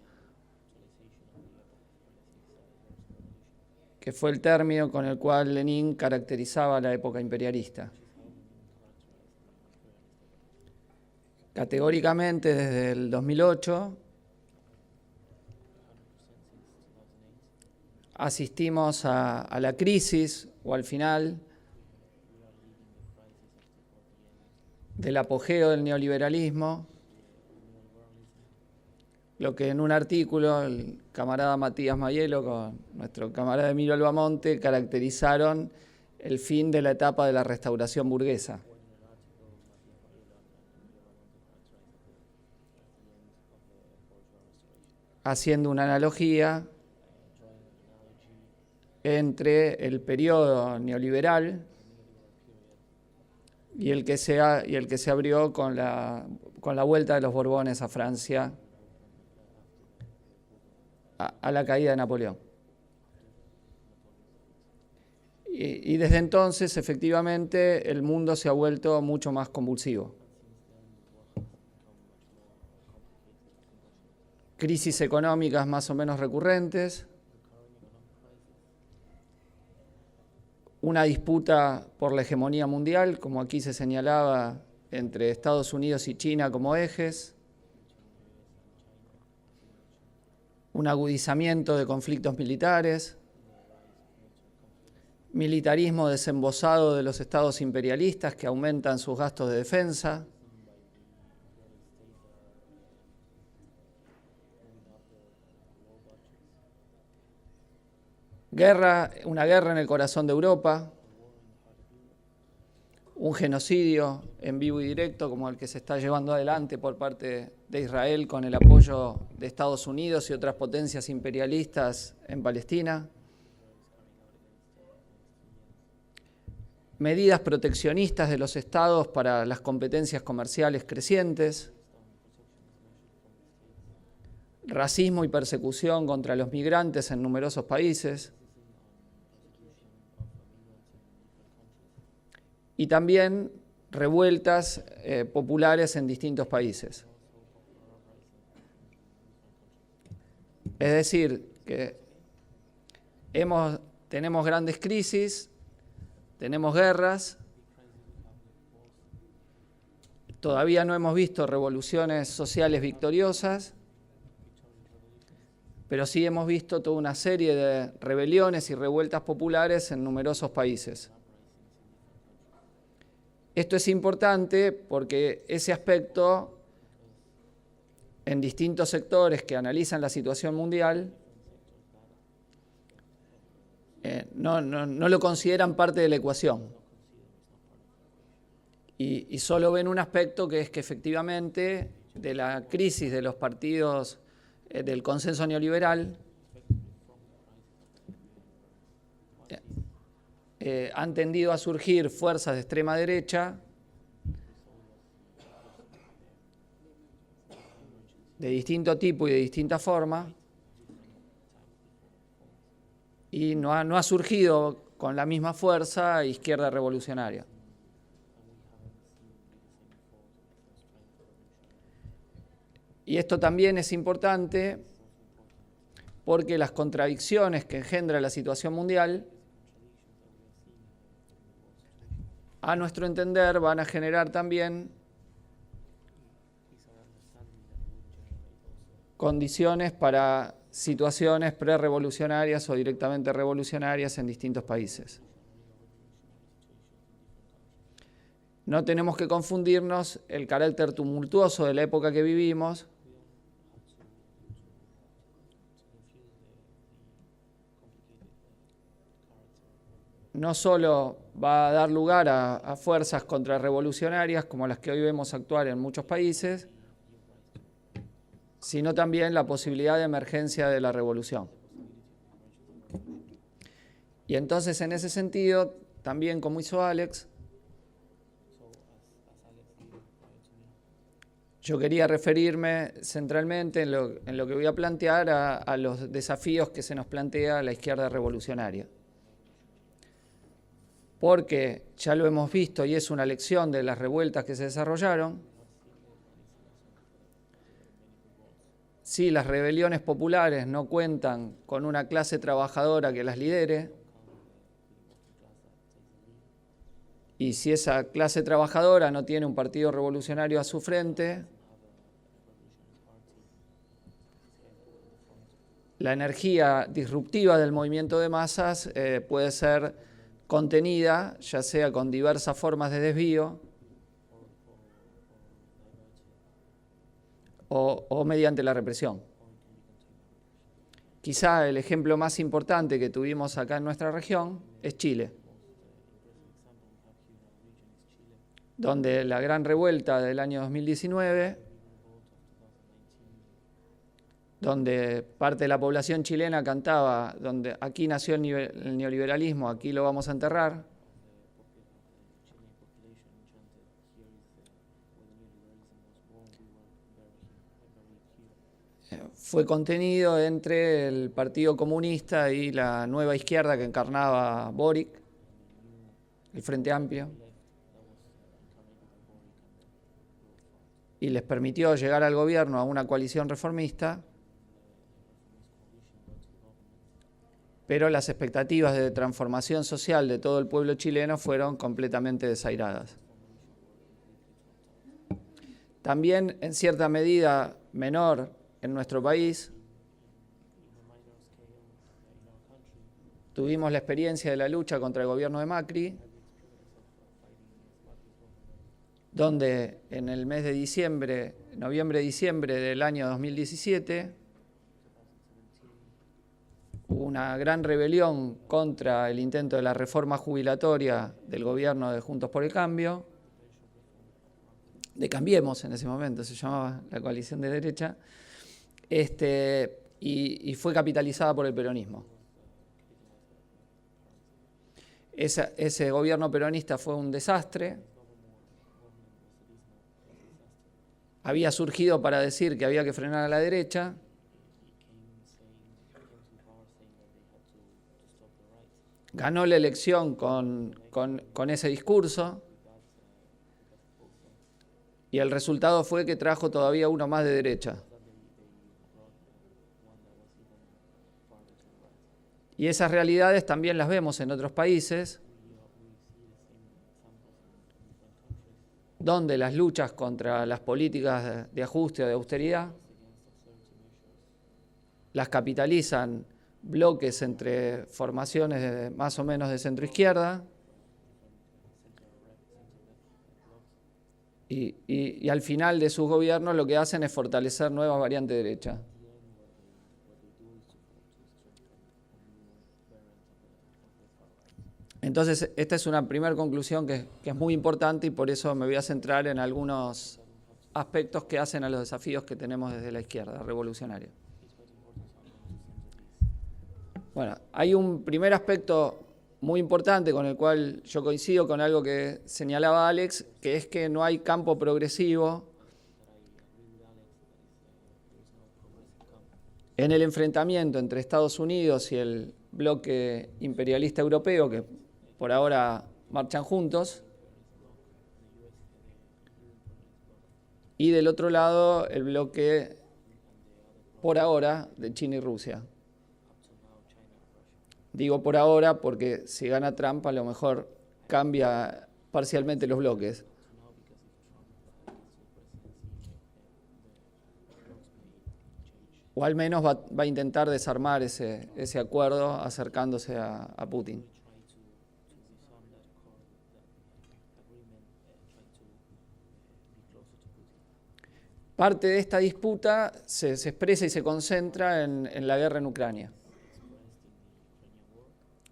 Speaker 3: que fue el término con el cual Lenin caracterizaba la época imperialista. Categóricamente, desde el 2008, asistimos a la crisis o al final del apogeo del neoliberalismo, lo que en un artículo el camarada Matías Mayelo con nuestro camarada Emilio Albamonte caracterizaron el fin de la etapa de la restauración burguesa. Haciendo una analogía entre el periodo neoliberal y el que se abrió con la vuelta de los Borbones a Francia a la caída de Napoleón. Y desde entonces, efectivamente, el mundo se ha vuelto mucho más convulsivo. Crisis económicas más o menos recurrentes, una disputa por la hegemonía mundial, como aquí se señalaba, entre Estados Unidos y China como ejes, un agudizamiento de conflictos militares, militarismo desembosado de los estados imperialistas que aumentan sus gastos de defensa, una guerra en el corazón de Europa, un genocidio en vivo y directo como el que se está llevando adelante por parte de Israel con el apoyo de Estados Unidos y otras potencias imperialistas en Palestina, medidas proteccionistas de los estados para las competencias comerciales crecientes, racismo y persecución contra los migrantes en numerosos países, y también revueltas populares en distintos países. Es decir, que tenemos grandes crisis, tenemos guerras, todavía no hemos visto revoluciones sociales victoriosas, pero sí hemos visto toda una serie de rebeliones y revueltas populares en numerosos países. Esto es importante porque ese aspecto, en distintos sectores que analizan la situación mundial, no lo consideran parte de la ecuación. Y solo ven un aspecto que es que efectivamente de la crisis de los partidos del consenso neoliberal han tendido a surgir fuerzas de extrema derecha de distinto tipo y de distinta forma, y no ha surgido con la misma fuerza izquierda revolucionaria. Y esto también es importante porque las contradicciones que engendra la situación mundial, a nuestro entender, van a generar también condiciones para situaciones prerrevolucionarias o directamente revolucionarias en distintos países. No tenemos que confundirnos el carácter tumultuoso de la época que vivimos no solo va a dar lugar a fuerzas contrarrevolucionarias como las que hoy vemos actuar en muchos países, sino también la posibilidad de emergencia de la revolución. Y entonces, en ese sentido, también como hizo Alex, yo quería referirme centralmente en lo que voy a plantear a los desafíos que se nos plantea la izquierda revolucionaria. Porque ya lo hemos visto y es una lección de las revueltas que se desarrollaron, si las rebeliones populares no cuentan con una clase trabajadora que las lidere, y si esa clase trabajadora no tiene un partido revolucionario a su frente, la energía disruptiva del movimiento de masas puede ser contenida, ya sea con diversas formas de desvío o mediante la represión. Quizá el ejemplo más importante que tuvimos acá en nuestra región es Chile, donde la gran revuelta del año 2019, donde parte de la población chilena cantaba, donde aquí nació el neoliberalismo, aquí lo vamos a enterrar, fue contenido entre el Partido Comunista y la nueva izquierda que encarnaba Boric, el Frente Amplio, y les permitió llegar al gobierno a una coalición reformista, pero las expectativas de transformación social de todo el pueblo chileno fueron completamente desairadas. También, en cierta medida menor en nuestro país, tuvimos la experiencia de la lucha contra el gobierno de Macri, donde en el mes de diciembre, noviembre-diciembre del año 2017, hubo una gran rebelión contra el intento de la reforma jubilatoria del gobierno de Juntos por el Cambio, de Cambiemos en ese momento, se llamaba la coalición de derecha, y fue capitalizada por el peronismo. Ese gobierno peronista fue un desastre. Había surgido para decir que había que frenar a la derecha. Ganó la elección con ese discurso. Y el resultado fue que trajo todavía uno más de derecha. Y esas realidades también las vemos en otros países, donde las luchas contra las políticas de ajuste o de austeridad las capitalizan bloques entre formaciones más o menos de centro-izquierda y al final de sus gobiernos lo que hacen es fortalecer nuevas variantes de derecha. Entonces, esta es una primera conclusión que es muy importante y por eso me voy a centrar en algunos aspectos que hacen a los desafíos que tenemos desde la izquierda revolucionaria. Bueno, hay un primer aspecto muy importante con el cual yo coincido con algo que señalaba Alex, que es que no hay campo progresivo en el enfrentamiento entre Estados Unidos y el bloque imperialista europeo, que por ahora marchan juntos, y del otro lado el bloque, por ahora, de China y Rusia. Digo por ahora porque si gana Trump a lo mejor cambia parcialmente los bloques. O al menos va a intentar desarmar ese acuerdo acercándose a Putin. Parte de esta disputa se expresa y se concentra en la guerra en Ucrania,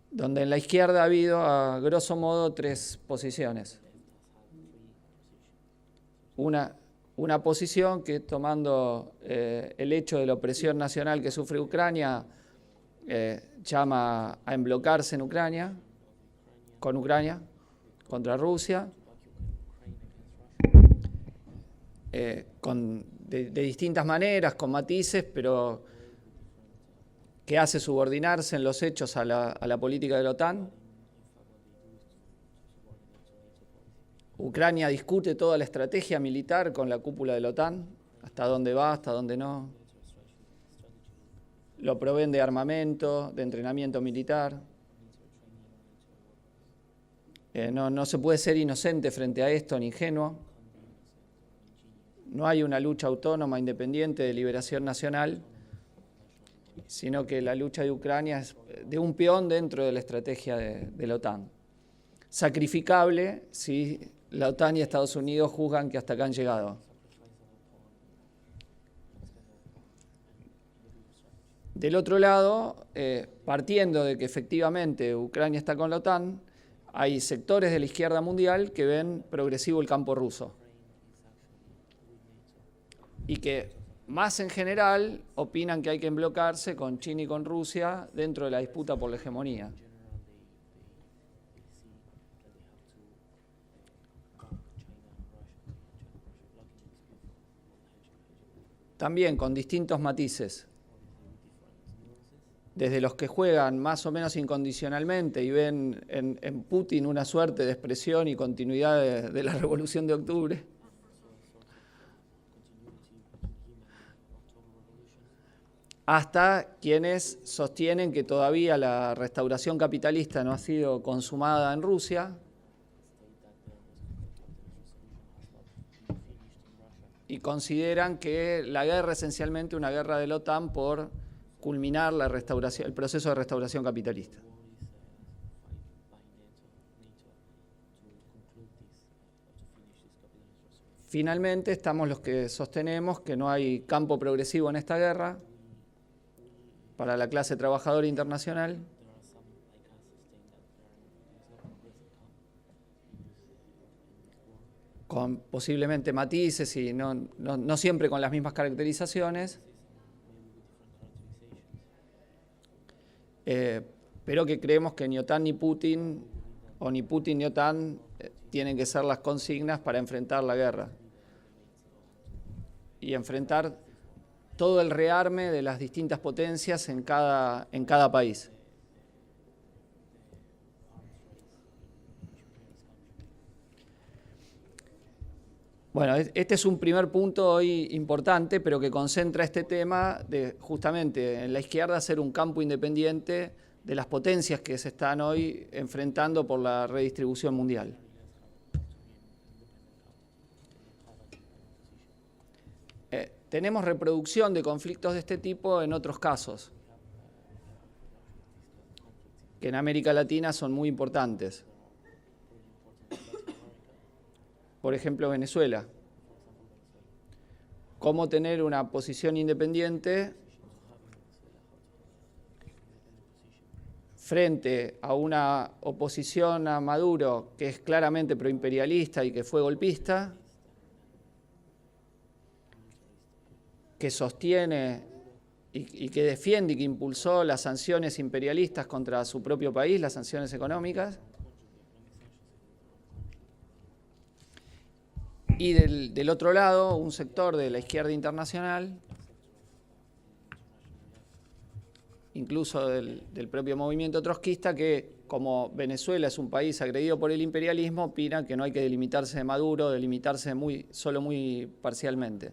Speaker 3: donde en la izquierda ha habido, a grosso modo, tres posiciones. Una posición que, tomando el hecho de la opresión nacional que sufre Ucrania, llama a emblocarse en Ucrania, contra Rusia, de distintas maneras, con matices, pero que hace subordinarse en los hechos a la política de la OTAN. Ucrania discute toda la estrategia militar con la cúpula de la OTAN, hasta dónde va, hasta dónde no. lo proveen de armamento, de entrenamiento militar. No se puede ser inocente frente a esto, ni ingenuo. No hay una lucha autónoma, independiente de liberación nacional, sino que la lucha de Ucrania es de un peón dentro de la estrategia de la OTAN. Sacrificable si la OTAN y Estados Unidos juzgan que hasta acá han llegado. Del otro lado, partiendo de que efectivamente Ucrania está con la OTAN, hay sectores de la izquierda mundial que ven progresivo el campo ruso y que, más en general, opinan que hay que emblocarse con China y con Rusia dentro de la disputa por la hegemonía. También con distintos matices. Desde los que juegan más o menos incondicionalmente y ven en Putin una suerte de expresión y continuidad de la Revolución de Octubre, hasta quienes sostienen que todavía la restauración capitalista no ha sido consumada en Rusia y consideran que la guerra es esencialmente una guerra de la OTAN por culminar el proceso de restauración capitalista. Finalmente, estamos los que sostenemos que no hay campo progresivo en esta guerra para la clase trabajadora internacional, con posiblemente matices y no siempre con las mismas caracterizaciones, pero que creemos que ni OTAN ni Putin, o ni Putin ni OTAN, tienen que ser las consignas para enfrentar la guerra y enfrentar todo el rearme de las distintas potencias en cada país. Bueno, este es un primer punto hoy importante, pero que concentra este tema de justamente en la izquierda ser un campo independiente de las potencias que se están hoy enfrentando por la redistribución mundial. Tenemos reproducción de conflictos de este tipo en otros casos, que en América Latina son muy importantes. Por ejemplo, Venezuela. Cómo tener una posición independiente frente a una oposición a Maduro que es claramente proimperialista y que fue golpista, que sostiene y que defiende y que impulsó las sanciones imperialistas contra su propio país, las sanciones económicas. Y del otro lado, un sector de la izquierda internacional, incluso del propio movimiento trotskista, que como Venezuela es un país agredido por el imperialismo, opina que no hay que delimitarse de Maduro, delimitarse solo muy parcialmente.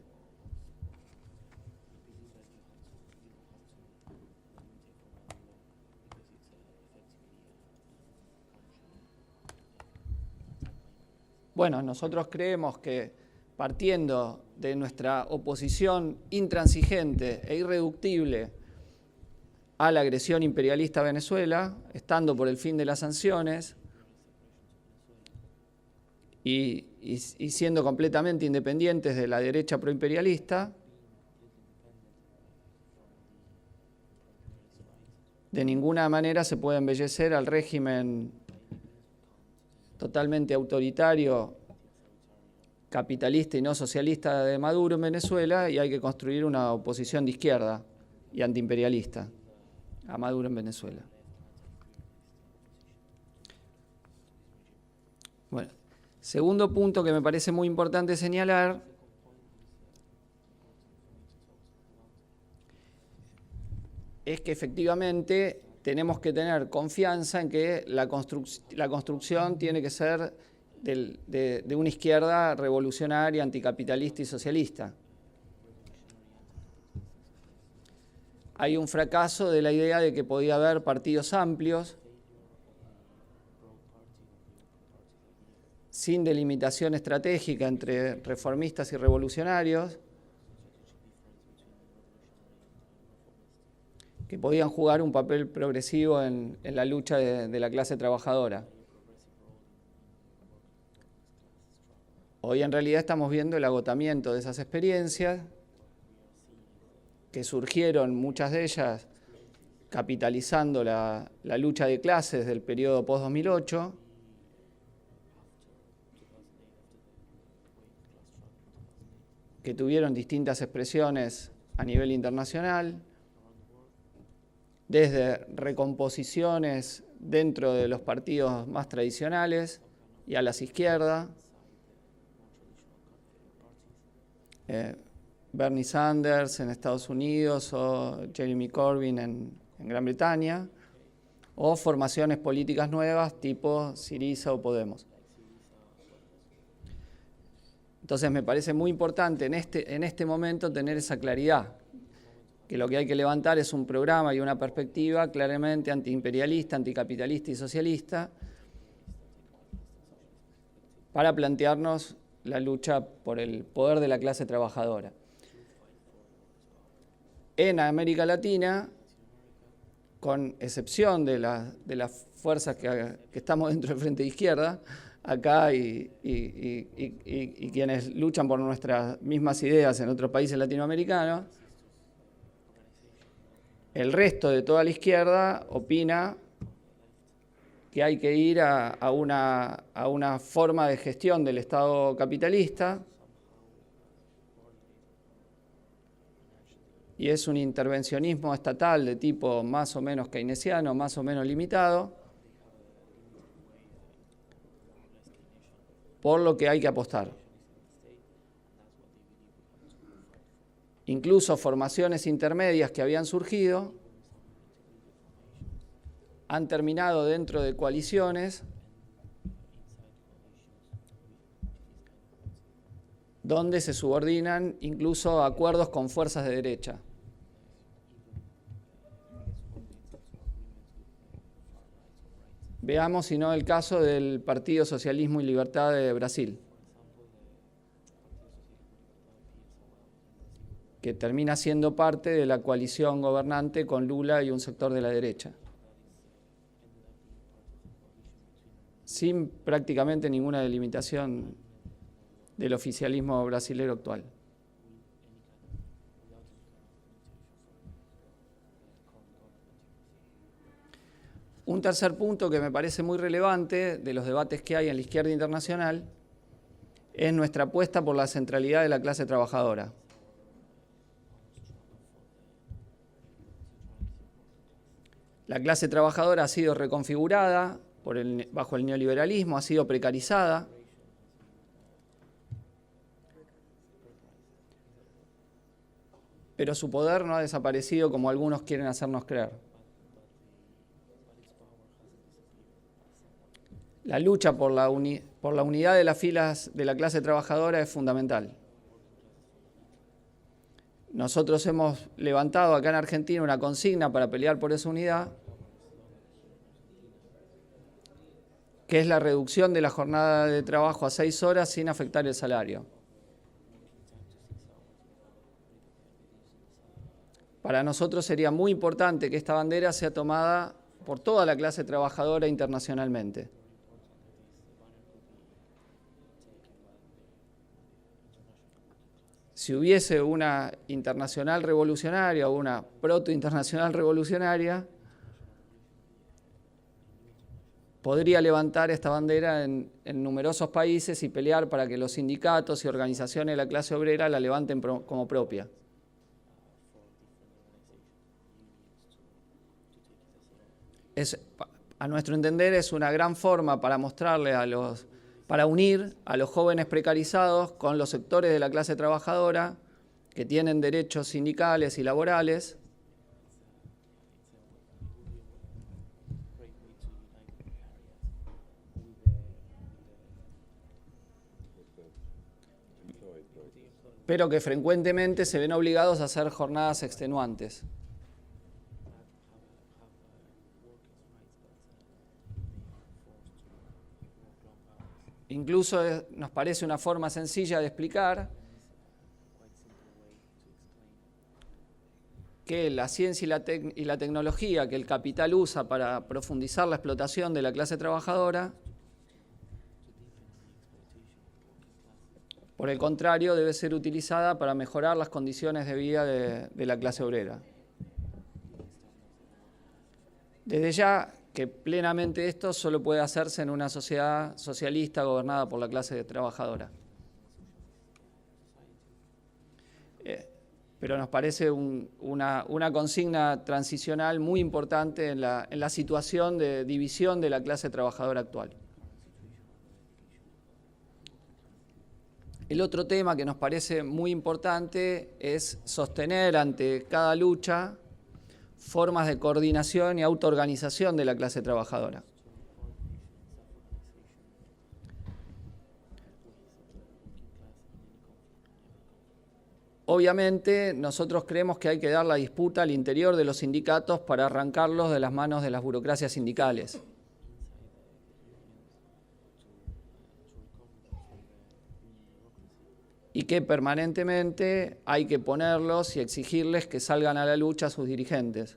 Speaker 3: Bueno, nosotros creemos que partiendo de nuestra oposición intransigente e irreductible a la agresión imperialista a Venezuela, estando por el fin de las sanciones y siendo completamente independientes de la derecha proimperialista, de ninguna manera se puede embellecer al régimen totalmente autoritario, capitalista y no socialista de Maduro en Venezuela, y hay que construir una oposición de izquierda y antiimperialista a Maduro en Venezuela. Bueno, segundo punto que me parece muy importante señalar es que efectivamente tenemos que tener confianza en que la construcción tiene que ser de una izquierda revolucionaria, anticapitalista y socialista. hay un fracaso de la idea de que podía haber partidos amplios, sin delimitación estratégica entre reformistas y revolucionarios, que podían jugar un papel progresivo en la lucha de la clase trabajadora. Hoy en realidad estamos viendo el agotamiento de esas experiencias, que surgieron muchas de ellas capitalizando la lucha de clases del periodo post-2008, que tuvieron distintas expresiones a nivel internacional, desde recomposiciones dentro de los partidos más tradicionales y a las izquierdas, Bernie Sanders en Estados Unidos o Jeremy Corbyn en Gran Bretaña, o formaciones políticas nuevas tipo Syriza o Podemos. Entonces me parece muy importante en este momento tener esa claridad, que lo que hay que levantar es un programa y una perspectiva claramente antiimperialista, anticapitalista y socialista para plantearnos la lucha por el poder de la clase trabajadora. En América Latina, con excepción de las fuerzas que estamos dentro del Frente de Izquierda, acá y quienes luchan por nuestras mismas ideas en otros países latinoamericanos, el resto de toda la izquierda opina que hay que ir a una forma de gestión del Estado capitalista, y es un intervencionismo estatal de tipo más o menos keynesiano, más o menos limitado, por lo que hay que apostar. Incluso formaciones intermedias que habían surgido han terminado dentro de coaliciones donde se subordinan incluso acuerdos con fuerzas de derecha. Veamos si no el caso del Partido Socialismo y Libertad de Brasil, que termina siendo parte de la coalición gobernante con Lula y un sector de la derecha, sin prácticamente ninguna delimitación del oficialismo brasilero actual. Un tercer punto que me parece muy relevante de los debates que hay en la izquierda internacional es nuestra apuesta por la centralidad de la clase trabajadora. La clase trabajadora ha sido reconfigurada bajo el neoliberalismo, ha sido precarizada. Pero su poder no ha desaparecido como algunos quieren hacernos creer. La lucha por la unidad de las filas de la clase trabajadora es fundamental. Nosotros hemos levantado acá en Argentina una consigna para pelear por esa unidad, que es la reducción de la jornada de trabajo a 6 horas sin afectar el salario. Para nosotros sería muy importante que esta bandera sea tomada por toda la clase trabajadora internacionalmente. Si hubiese una internacional revolucionaria o una protointernacional revolucionaria, podría levantar esta bandera en numerosos países y pelear para que los sindicatos y organizaciones de la clase obrera la levanten como propia. A nuestro entender, es una gran forma para mostrarle para unir a los jóvenes precarizados con los sectores de la clase trabajadora que tienen derechos sindicales y laborales, pero que frecuentemente se ven obligados a hacer jornadas extenuantes. Incluso nos parece una forma sencilla de explicar que la ciencia y la tecnología que el capital usa para profundizar la explotación de la clase trabajadora, por el contrario, debe ser utilizada para mejorar las condiciones de vida de la clase obrera. Desde ya que plenamente esto solo puede hacerse en una sociedad socialista gobernada por la clase trabajadora. Pero nos parece una consigna transicional muy importante en la situación de división de la clase trabajadora actual. El otro tema que nos parece muy importante es sostener ante cada lucha formas de coordinación y autoorganización de la clase trabajadora. Obviamente, nosotros creemos que hay que dar la disputa al interior de los sindicatos para arrancarlos de las manos de las burocracias sindicales. Y que permanentemente hay que ponerlos y exigirles que salgan a la lucha a sus dirigentes.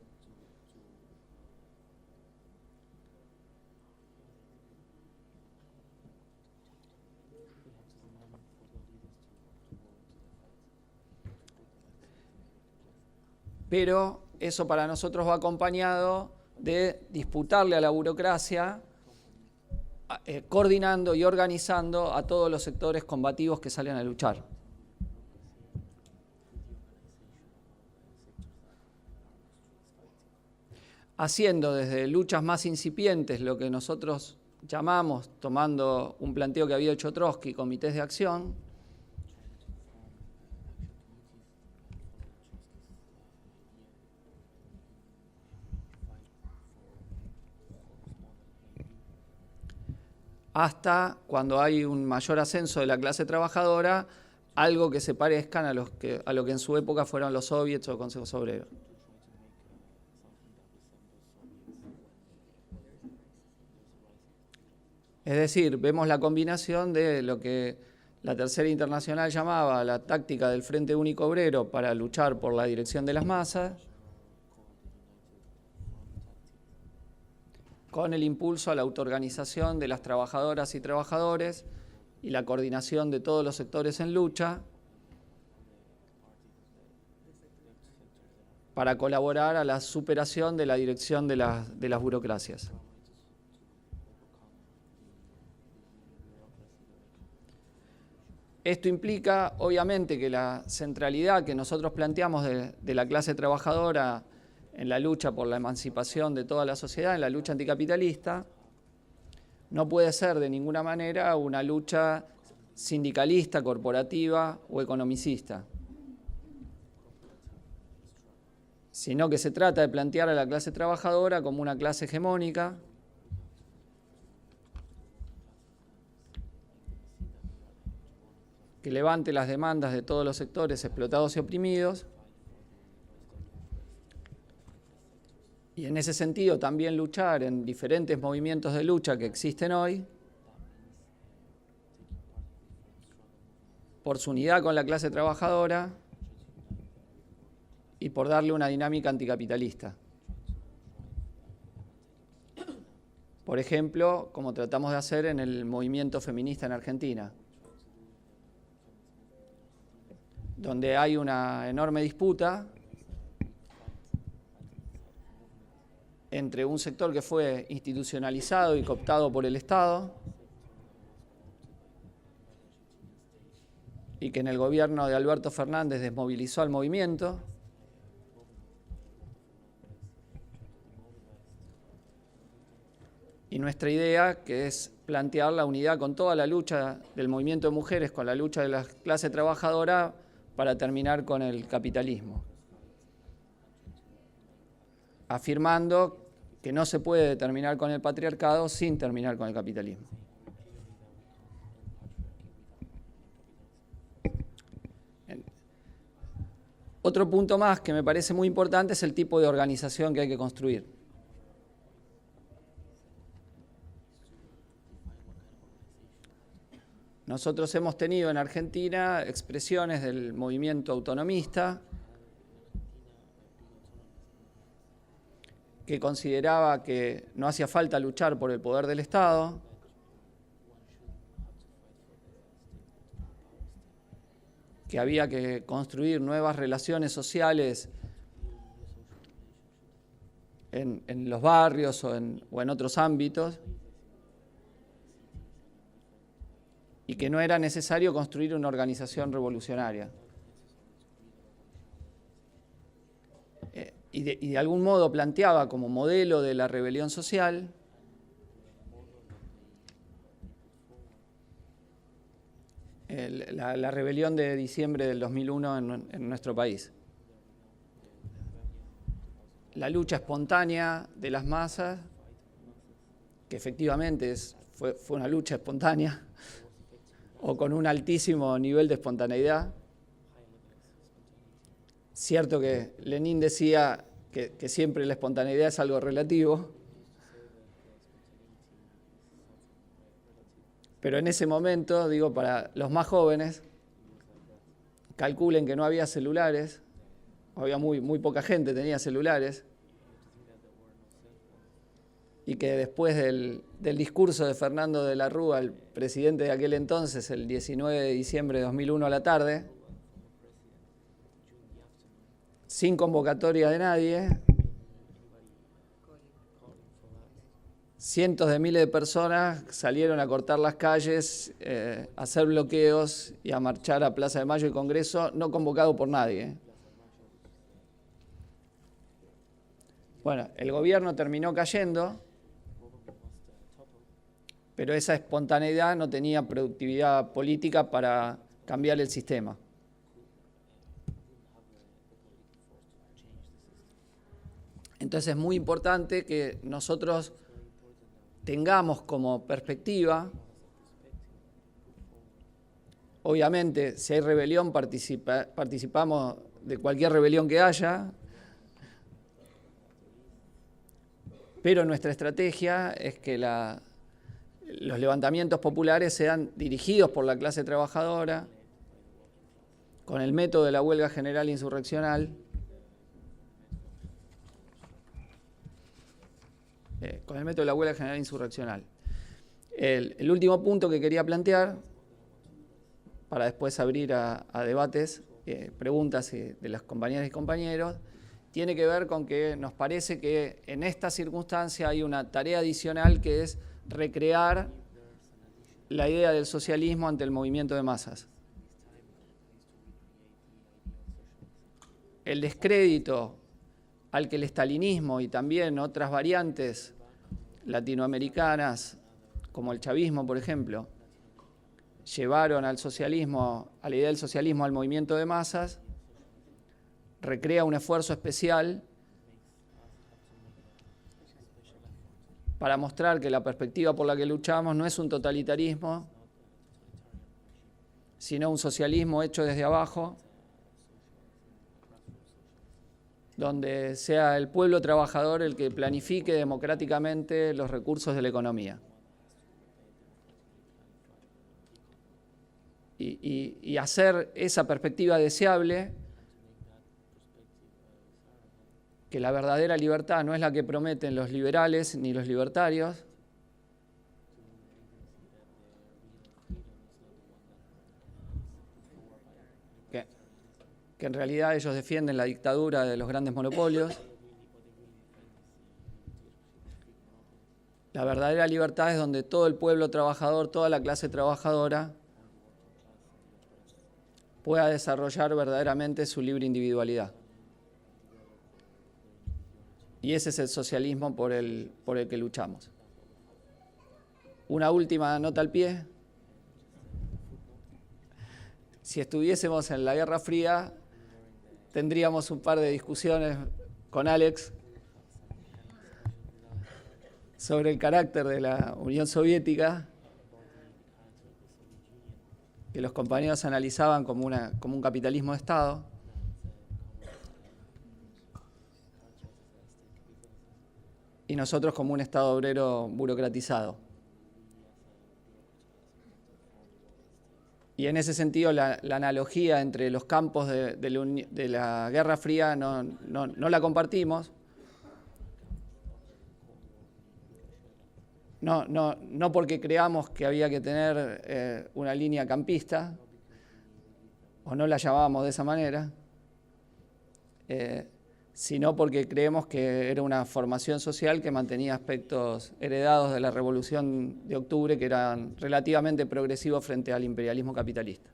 Speaker 3: Pero eso para nosotros va acompañado de disputarle a la burocracia, coordinando y organizando a todos los sectores combativos que salen a luchar. Haciendo desde luchas más incipientes lo que nosotros llamamos, tomando un planteo que había hecho Trotsky, comités de acción, hasta cuando hay un mayor ascenso de la clase trabajadora, algo que se parezcan a lo que en su época fueron los soviets o consejos obreros. Es decir, vemos la combinación de lo que la Tercera Internacional llamaba la táctica del Frente Único Obrero para luchar por la dirección de las masas, con el impulso a la autoorganización de las trabajadoras y trabajadores y la coordinación de todos los sectores en lucha para colaborar a la superación de la dirección de las burocracias. Esto implica, obviamente, que la centralidad que nosotros planteamos de la clase trabajadora en la lucha por la emancipación de toda la sociedad, en la lucha anticapitalista, no puede ser de ninguna manera una lucha sindicalista, corporativa o economicista, sino que se trata de plantear a la clase trabajadora como una clase hegemónica, que levante las demandas de todos los sectores explotados y oprimidos, y en ese sentido también luchar en diferentes movimientos de lucha que existen hoy por su unidad con la clase trabajadora y por darle una dinámica anticapitalista. Por ejemplo, como tratamos de hacer en el movimiento feminista en Argentina, donde hay una enorme disputa entre un sector que fue institucionalizado y cooptado por el Estado y que en el gobierno de Alberto Fernández desmovilizó al movimiento, y nuestra idea, que es plantear la unidad con toda la lucha del movimiento de mujeres, con la lucha de la clase trabajadora para terminar con el capitalismo, afirmando que no se puede terminar con el patriarcado sin terminar con el capitalismo. Otro punto más que me parece muy importante es el tipo de organización que hay que construir. nosotros hemos tenido en Argentina expresiones del movimiento autonomista que consideraba que no hacía falta luchar por el poder del Estado, que había que construir nuevas relaciones sociales en los barrios o en otros ámbitos, y que no era necesario construir una organización revolucionaria. Y de algún modo planteaba como modelo de la rebelión social la rebelión de diciembre del 2001 en nuestro país. La lucha espontánea de las masas, que efectivamente fue una lucha espontánea, o con un altísimo nivel de espontaneidad. Cierto que Lenin decía que siempre la espontaneidad es algo relativo, pero en ese momento, digo, para los más jóvenes, calculen que no había celulares, había muy poca gente tenía celulares, y que después del discurso de Fernando de la Rúa, el presidente de aquel entonces, el 19 de diciembre de 2001 a la tarde, sin convocatoria de nadie, cientos de miles de personas salieron a cortar las calles, a hacer bloqueos y a marchar a Plaza de Mayo y Congreso, no convocado por nadie. Bueno, el gobierno terminó cayendo, pero esa espontaneidad no tenía productividad política para cambiar el sistema. Entonces es muy importante que nosotros tengamos como perspectiva, obviamente si hay rebelión participamos de cualquier rebelión que haya, pero nuestra estrategia es que los levantamientos populares sean dirigidos por la clase trabajadora, con el método de la huelga general insurreccional, El último punto que quería plantear, para después abrir a debates, preguntas de las compañeras y compañeros, tiene que ver con que nos parece que en esta circunstancia hay una tarea adicional que es recrear la idea del socialismo ante el movimiento de masas. El descrédito al que el estalinismo y también otras variantes latinoamericanas, como el chavismo, por ejemplo, llevaron al socialismo, a la idea del socialismo al movimiento de masas, recrea un esfuerzo especial para mostrar que la perspectiva por la que luchamos no es un totalitarismo, sino un socialismo hecho desde abajo, donde sea el pueblo trabajador el que planifique democráticamente los recursos de la economía. Y hacer esa perspectiva deseable, que la verdadera libertad no es la que prometen los liberales ni los libertarios, que en realidad ellos defienden la dictadura de los grandes monopolios. La verdadera libertad es donde todo el pueblo trabajador, toda la clase trabajadora pueda desarrollar verdaderamente su libre individualidad. Y ese es el socialismo por el que luchamos. Una última nota al pie. Si estuviésemos en la Guerra Fría, tendríamos un par de discusiones con Alex sobre el carácter de la Unión Soviética, que los compañeros analizaban como un capitalismo de Estado. Y nosotros como un Estado obrero burocratizado. Y en ese sentido la analogía entre los campos de la Guerra Fría no la compartimos. No porque creamos que había que tener una línea campista, o no la llamábamos de esa manera, sino porque creemos que era una formación social que mantenía aspectos heredados de la Revolución de Octubre que eran relativamente progresivos frente al imperialismo capitalista.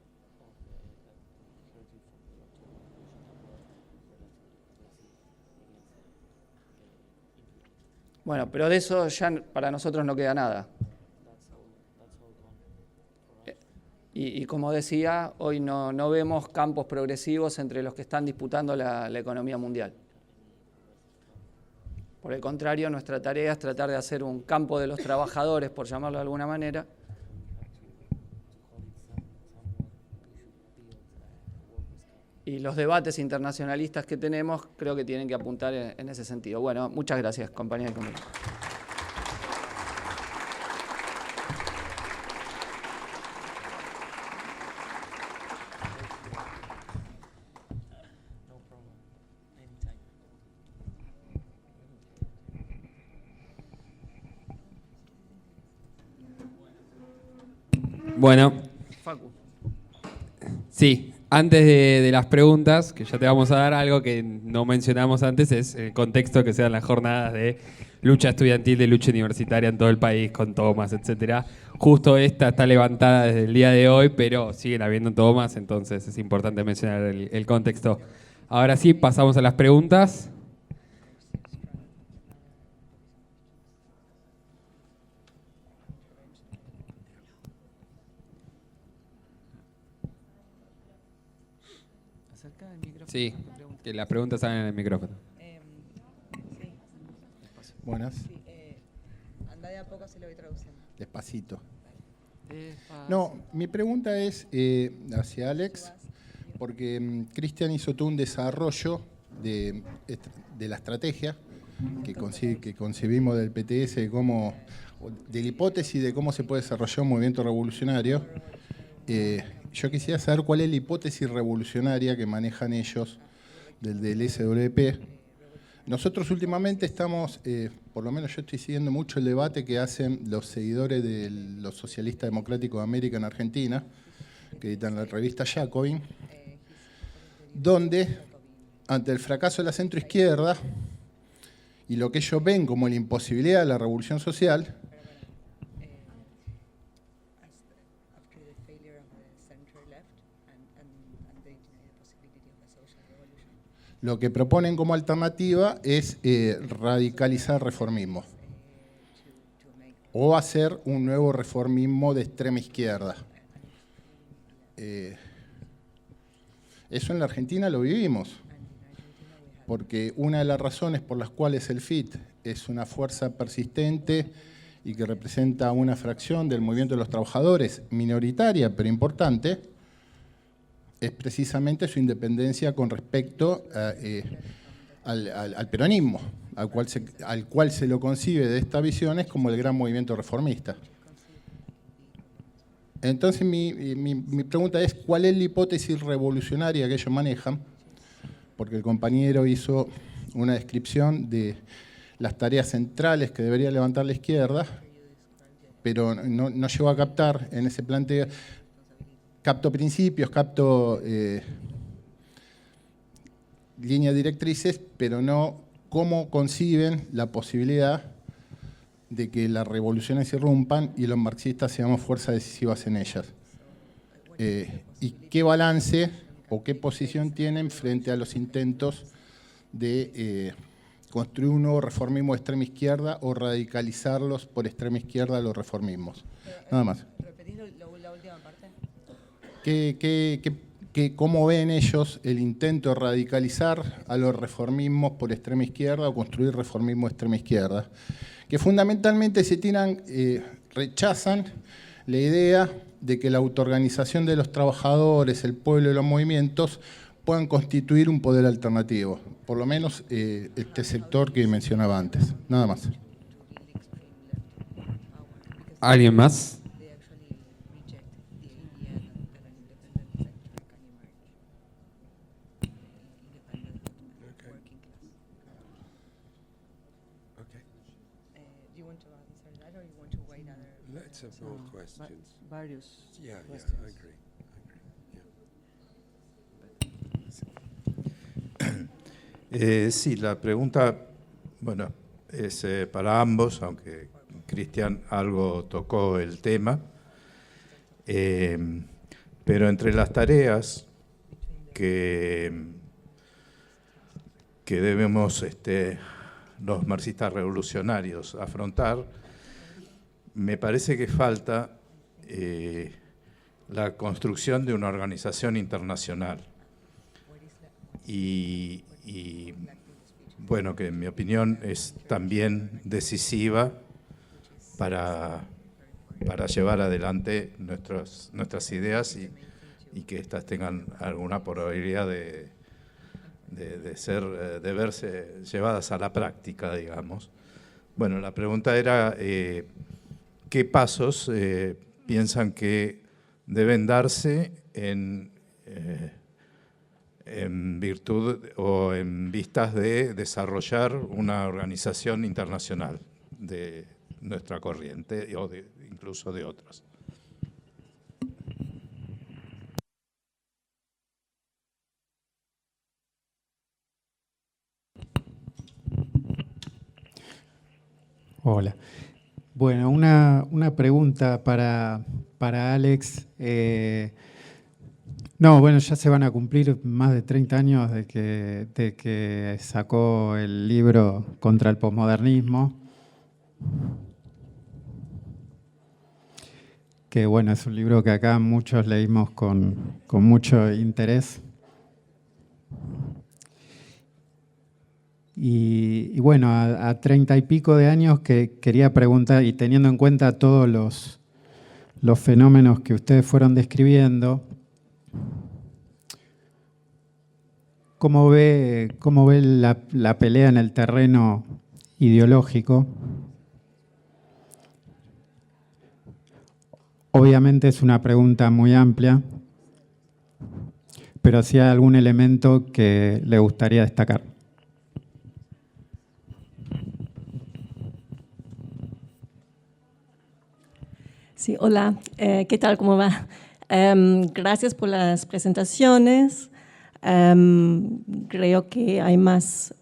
Speaker 3: Bueno, pero de eso ya para nosotros no queda nada. Y como decía, hoy no vemos campos progresivos entre los que están disputando la economía mundial. Por el contrario, nuestra tarea es tratar de hacer un campo de los trabajadores, por llamarlo de alguna manera, y los debates internacionalistas que tenemos creo que tienen que apuntar en ese sentido. Bueno, muchas gracias, compañeros y compañeras.
Speaker 4: Bueno,
Speaker 3: Facu.
Speaker 4: sí, antes de las preguntas, que ya te vamos a dar algo que no mencionamos antes, es el contexto que sean las jornadas de lucha estudiantil, de lucha universitaria en todo el país, con tomas, etcétera. Justo esta está levantada desde el día de hoy, pero siguen habiendo tomas, entonces es importante mencionar el contexto. Ahora sí, pasamos a las preguntas. Sí, que las preguntas salen en el micrófono.
Speaker 5: Sí.
Speaker 6: Buenas.
Speaker 5: Sí, anda de a poco, se lo voy traduciendo.
Speaker 6: Despacito. No, mi pregunta es hacia Alex, porque Cristian hizo todo un desarrollo de la estrategia que concebimos del PTS, de la hipótesis de cómo se puede desarrollar un movimiento revolucionario. Yo quisiera saber cuál es la hipótesis revolucionaria que manejan ellos del SWP. Nosotros últimamente estamos, por lo menos yo estoy siguiendo mucho el debate que hacen los seguidores de los socialistas democráticos de América en Argentina, que editan la revista Jacobin, donde ante el fracaso de la centroizquierda y lo que ellos ven como la imposibilidad de la revolución social, lo que proponen como alternativa es radicalizar el reformismo o hacer un nuevo reformismo de extrema izquierda. Eso en la Argentina lo vivimos, porque una de las razones por las cuales el FIT es una fuerza persistente y que representa una fracción del movimiento de los trabajadores, minoritaria pero importante, es precisamente su independencia con respecto al peronismo, al cual se lo concibe de estas visiones como el gran movimiento reformista. Entonces mi pregunta es, ¿cuál es la hipótesis revolucionaria que ellos manejan? Porque el compañero hizo una descripción de las tareas centrales que debería levantar la izquierda, pero no llegó a captar en ese planteo. Capto principios, capto líneas directrices, pero no cómo conciben la posibilidad de que las revoluciones se irrumpan y los marxistas seamos fuerzas decisivas en ellas. ¿Y qué balance o qué posición tienen frente a los intentos de construir un nuevo reformismo de extrema izquierda o radicalizarlos por extrema izquierda los reformismos? Nada más.
Speaker 5: ¿Repetís la última parte?
Speaker 6: ¿Cómo ven ellos el intento de radicalizar a los reformismos por extrema izquierda o construir reformismo de extrema izquierda? Que fundamentalmente rechazan la idea de que la autoorganización de los trabajadores, el pueblo y los movimientos puedan constituir un poder alternativo, por lo menos este sector que mencionaba antes. Nada más.
Speaker 4: ¿Alguien más?
Speaker 1: Let's have more questions.
Speaker 5: Varios.
Speaker 1: Yeah, I
Speaker 5: questions.
Speaker 1: agree.
Speaker 7: Sí, la pregunta, bueno, es para ambos, aunque Cristian algo tocó el tema. Pero entre las tareas que debemos los marxistas revolucionarios afrontar, me parece que falta la construcción de una organización internacional. Y bueno, que en mi opinión es también decisiva para llevar adelante nuestras ideas y que éstas tengan alguna probabilidad de verse llevadas a la práctica, digamos. Bueno, la pregunta era ¿qué pasos piensan que deben darse en virtud o en vistas de desarrollar una organización internacional de nuestra corriente o incluso de otras?
Speaker 8: Hola. Bueno, una pregunta para Alex. No, bueno, ya se van a cumplir más de 30 años de que sacó el libro contra el posmodernismo, que bueno, es un libro que acá muchos leímos con mucho interés. Y bueno, a 30 y pico de años que quería preguntar, y teniendo en cuenta todos los fenómenos que ustedes fueron describiendo, ¿cómo ve la pelea en el terreno ideológico? Obviamente es una pregunta muy amplia, pero si hay algún elemento que le gustaría destacar.
Speaker 9: Sí, hola, ¿qué tal? ¿Cómo va? Gracias por las presentaciones. Creo que hay más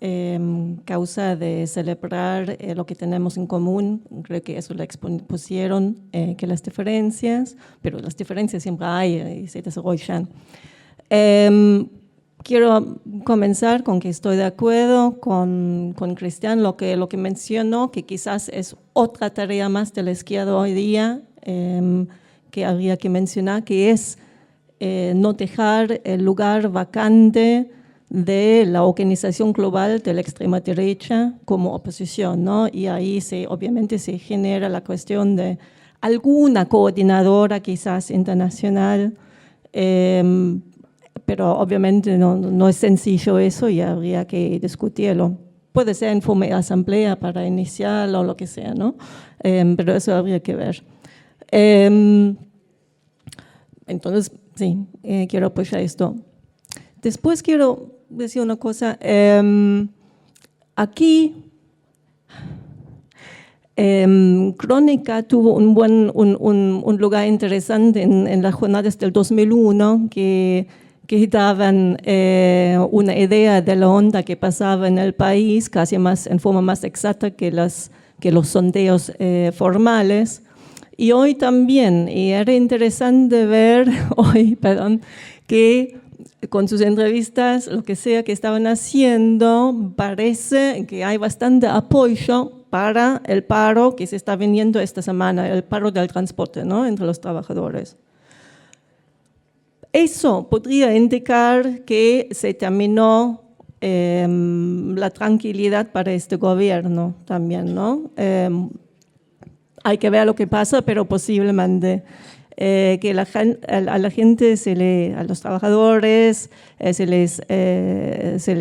Speaker 9: causa de celebrar lo que tenemos en común. Creo que eso lo expusieron que las diferencias, pero las diferencias siempre hay y se desarrollan. Quiero comenzar con que estoy de acuerdo con Cristian, lo que mencionó, que quizás es otra tarea más de la izquierda hoy día, que habría que mencionar, que es no dejar el lugar vacante de la organización global de la extrema derecha como oposición, ¿no? Y ahí obviamente se genera la cuestión de alguna coordinadora quizás internacional, pero obviamente no es sencillo eso y habría que discutirlo. Puede ser en forma de asamblea para iniciarlo o lo que sea, ¿no? Pero eso habría que ver. Entonces, sí, quiero apoyar esto. Después quiero decir una cosa. Aquí, Crónica tuvo un lugar interesante en las jornadas del 2001 que daban una idea de la onda que pasaba en el país, casi en forma más exacta que los sondeos formales. Y hoy también, y era interesante ver hoy, que con sus entrevistas, lo que sea que estaban haciendo, parece que hay bastante apoyo para el paro que se está viniendo esta semana, el paro del transporte, ¿no?, entre los trabajadores. Eso podría indicar que se terminó la tranquilidad para este gobierno también, ¿no? Hay que ver lo que pasa, pero posiblemente que a la gente, a los trabajadores, se les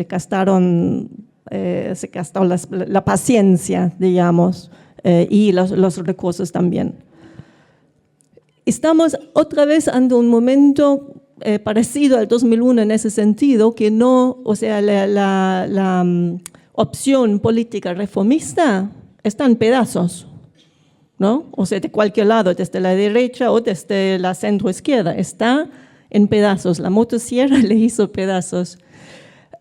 Speaker 9: gastaron la paciencia, digamos, y los recursos también. Estamos otra vez ante un momento parecido al 2001 en ese sentido, que la opción política reformista está en pedazos. ¿no? O sea, de cualquier lado, desde la derecha o desde la centroizquierda. Está en pedazos. La motosierra le hizo pedazos.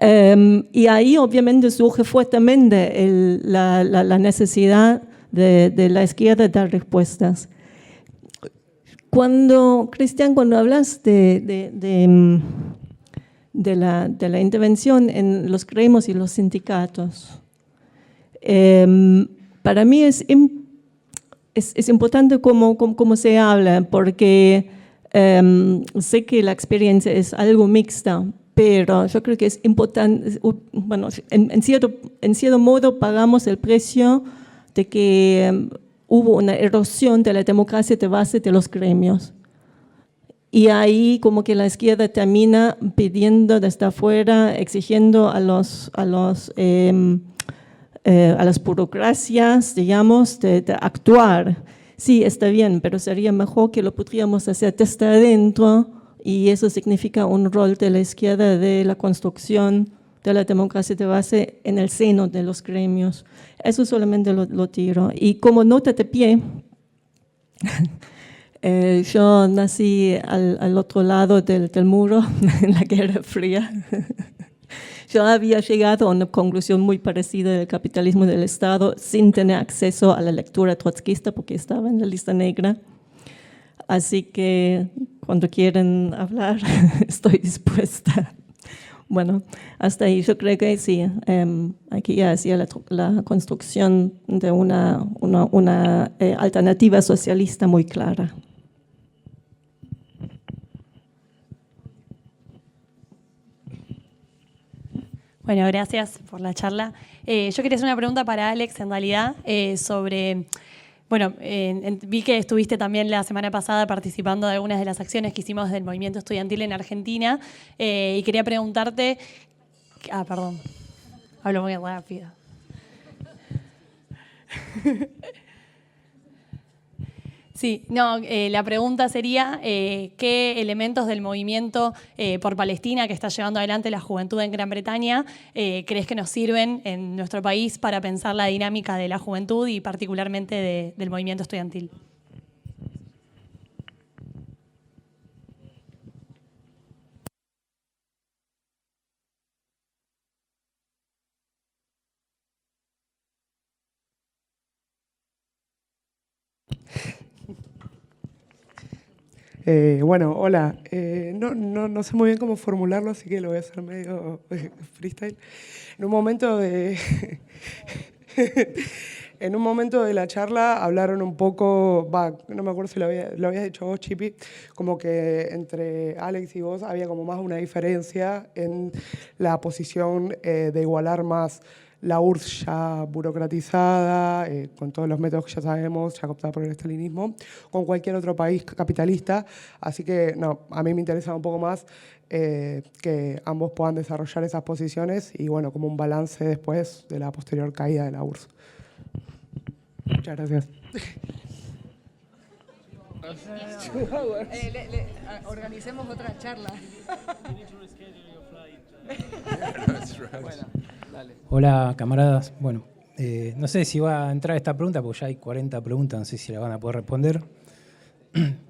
Speaker 9: Y ahí obviamente surge fuertemente la necesidad de la izquierda de dar respuestas. Cristian, cuando hablas de la intervención en los gremios y los sindicatos, para mí es importante cómo se habla, porque sé que la experiencia es algo mixta, pero yo creo que es importante, bueno, en cierto modo pagamos el precio de que hubo una erosión de la democracia de base de los gremios. Y ahí como que la izquierda termina pidiendo desde afuera, exigiendo a las burocracias, digamos, de actuar. Sí, está bien, pero sería mejor que lo pudiéramos hacer desde adentro, y eso significa un rol de la izquierda de la construcción de la democracia de base en el seno de los gremios. Eso solamente lo tiro. Y como nota de pie, yo nací al otro lado del muro en la Guerra Fría. Yo había llegado a una conclusión muy parecida del capitalismo del Estado sin tener acceso a la lectura trotskista porque estaba en la lista negra. Así que cuando quieren hablar, estoy dispuesta. Bueno, hasta ahí yo creo que sí, aquí ya hacía la construcción de una alternativa socialista muy clara.
Speaker 10: Bueno, gracias por la charla. Yo quería hacer una pregunta para Alex, en realidad, sobre... Bueno, vi que estuviste también la semana pasada participando de algunas de las acciones que hicimos del movimiento estudiantil en Argentina, y quería preguntarte... perdón, hablo muy rápido. Sí, no, la pregunta sería ¿qué elementos del movimiento por Palestina que está llevando adelante la juventud en Gran Bretaña crees que nos sirven en nuestro país para pensar la dinámica de la juventud y particularmente del movimiento estudiantil?
Speaker 11: Bueno, hola. No sé muy bien cómo formularlo, así que lo voy a hacer medio freestyle. En un momento de la charla hablaron un poco, no me acuerdo si lo habías dicho vos, Chipi, como que entre Alex y vos había como más una diferencia en la posición de igualar más la URSS ya burocratizada, con todos los métodos que ya sabemos, ya cooptada por el estalinismo, con cualquier otro país capitalista. Así que no, a mí me interesa un poco más que ambos puedan desarrollar esas posiciones y bueno, como un balance después de la posterior caída de la URSS. Muchas gracias.
Speaker 5: Organicemos otra charla.
Speaker 12: Hola, camaradas. Bueno, no sé si va a entrar esta pregunta, porque ya hay 40 preguntas, no sé si la van a poder responder.